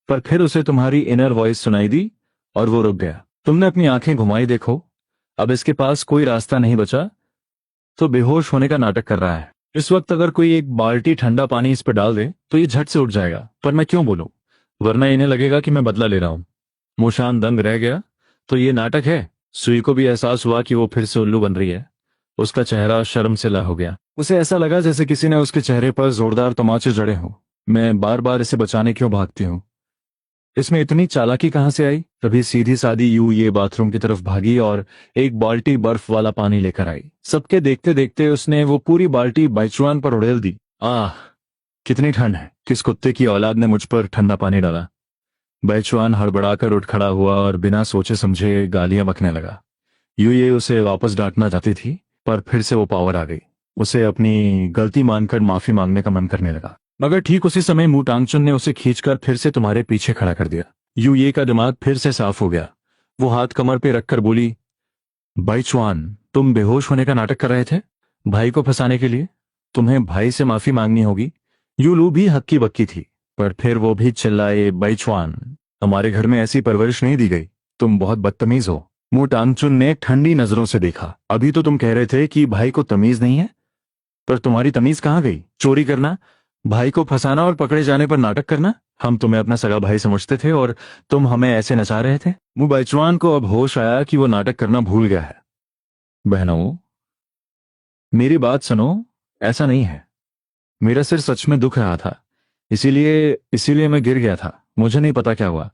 Speaker 1: पर फिर उसे तुम्हारी इनर वॉइस सुनाई दी और वो रुक गया। तुमने अपनी आंखें घुमाई, देखो अब इसके पास कोई रास्ता नहीं बचा, तो बेहोश होने का नाटक कर रहा है। इस वक्त अगर कोई एक बाल्टी ठंडा पानी इस पर डाल दे तो ये झट से उठ जाएगा, पर मैं क्यों बोलूं? वरना इन्हें लगेगा कि मैं बदला ले रहा हूं। मुशान दंग रह गया। तो ये नाटक है? सुई को भी एहसास हुआ कि वो फिर से उल्लू बन रही है। उसका चेहरा शर्म से ला हो गया। उसे ऐसा लगा जैसे किसी ने उसके चेहरे पर जोरदार तमाचे जड़े हों। मैं बार बार इसे बचाने क्यों भागती हूँ? इसमें इतनी चालाकी कहां से आई? तभी सीधी सादी ये बाथरूम की तरफ भागी और एक बाल्टी बर्फ वाला पानी लेकर आई। सबके देखते देखते उसने वो पूरी बाल्टी बाइचुआन पर उड़ेल दी। आह, कितनी ठंड है। किस कुत्ते की औलाद ने मुझ पर ठंडा पानी डाला? बाइचुआन हड़बड़ाकर उठ खड़ा हुआ और बिना सोचे समझे गालियां बकने लगा। ये उसे वापस डांटना चाहती थी, पर फिर से वो पावर आ गई। उसे अपनी गलती मानकर माफी मांगने का मन करने लगा। मगर ठीक उसी समय मू टांगचुन ने उसे खींचकर फिर से तुम्हारे पीछे खड़ा कर दिया। यू ये का दिमाग फिर से साफ हो गया। वो हाथ कमर पे रखकर बोली, भाई चुआन, तुम बेहोश होने का नाटक कर रहे थे भाई को फंसाने के लिए। तुम्हें भाई से माफी मांगनी होगी। यूलू भी हक्की बक्की थी, पर फिर वो भी चिल्लाए, भाई चुआन, हमारे घर में ऐसी परवरिश नहीं दी गई। तुम बहुत बदतमीज हो। मू टांगचुन ने ठंडी नजरों से देखा। अभी तो तुम कह रहे थे कि भाई को तमीज नहीं है, पर तुम्हारी तमीज कहाँ गई? चोरी करना, भाई को फंसाना और पकड़े जाने पर नाटक करना। हम तुम्हें अपना सगा भाई समझते थे और तुम हमें ऐसे नचा रहे थे। मु बाइचुआन को अब होश आया कि वो नाटक करना भूल गया है। बहनों, मेरी बात सुनो, ऐसा नहीं है। मेरा सिर सच में दुख रहा था, इसीलिए इसीलिए मैं गिर गया था। मुझे नहीं पता क्या हुआ।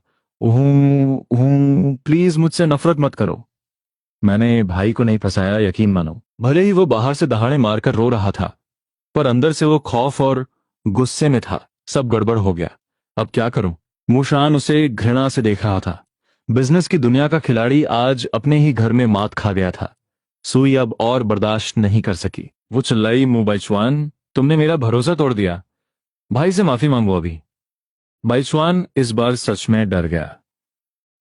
Speaker 1: प्लीज मुझसे नफरत मत करो। मैंने भाई को नहीं फंसाया, यकीन मानो। भले ही वो बाहर से दहाड़े मारकर रो रहा था, पर अंदर से वो खौफ और गुस्से में था। सब गड़बड़ हो गया। अब क्या करूं? मुशान उसे घृणा से देख रहा था। बिजनेस की दुनिया का खिलाड़ी आज अपने ही घर में मात खा गया था। सुई अब और बर्दाश्त नहीं कर सकी। वो चिल्लाई, मुंह बाइचुआन, तुमने मेरा भरोसा तोड़ दिया। भाई से माफी मांगो अभी। बाइचुआन इस बार सच में डर गया।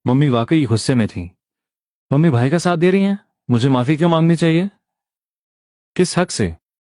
Speaker 1: मम्मी वाकई गुस्से में थी। मम्मी भाई का साथ दे रही हैं, मुझे माफी क्यों मांगनी चाहिए? किस हक से?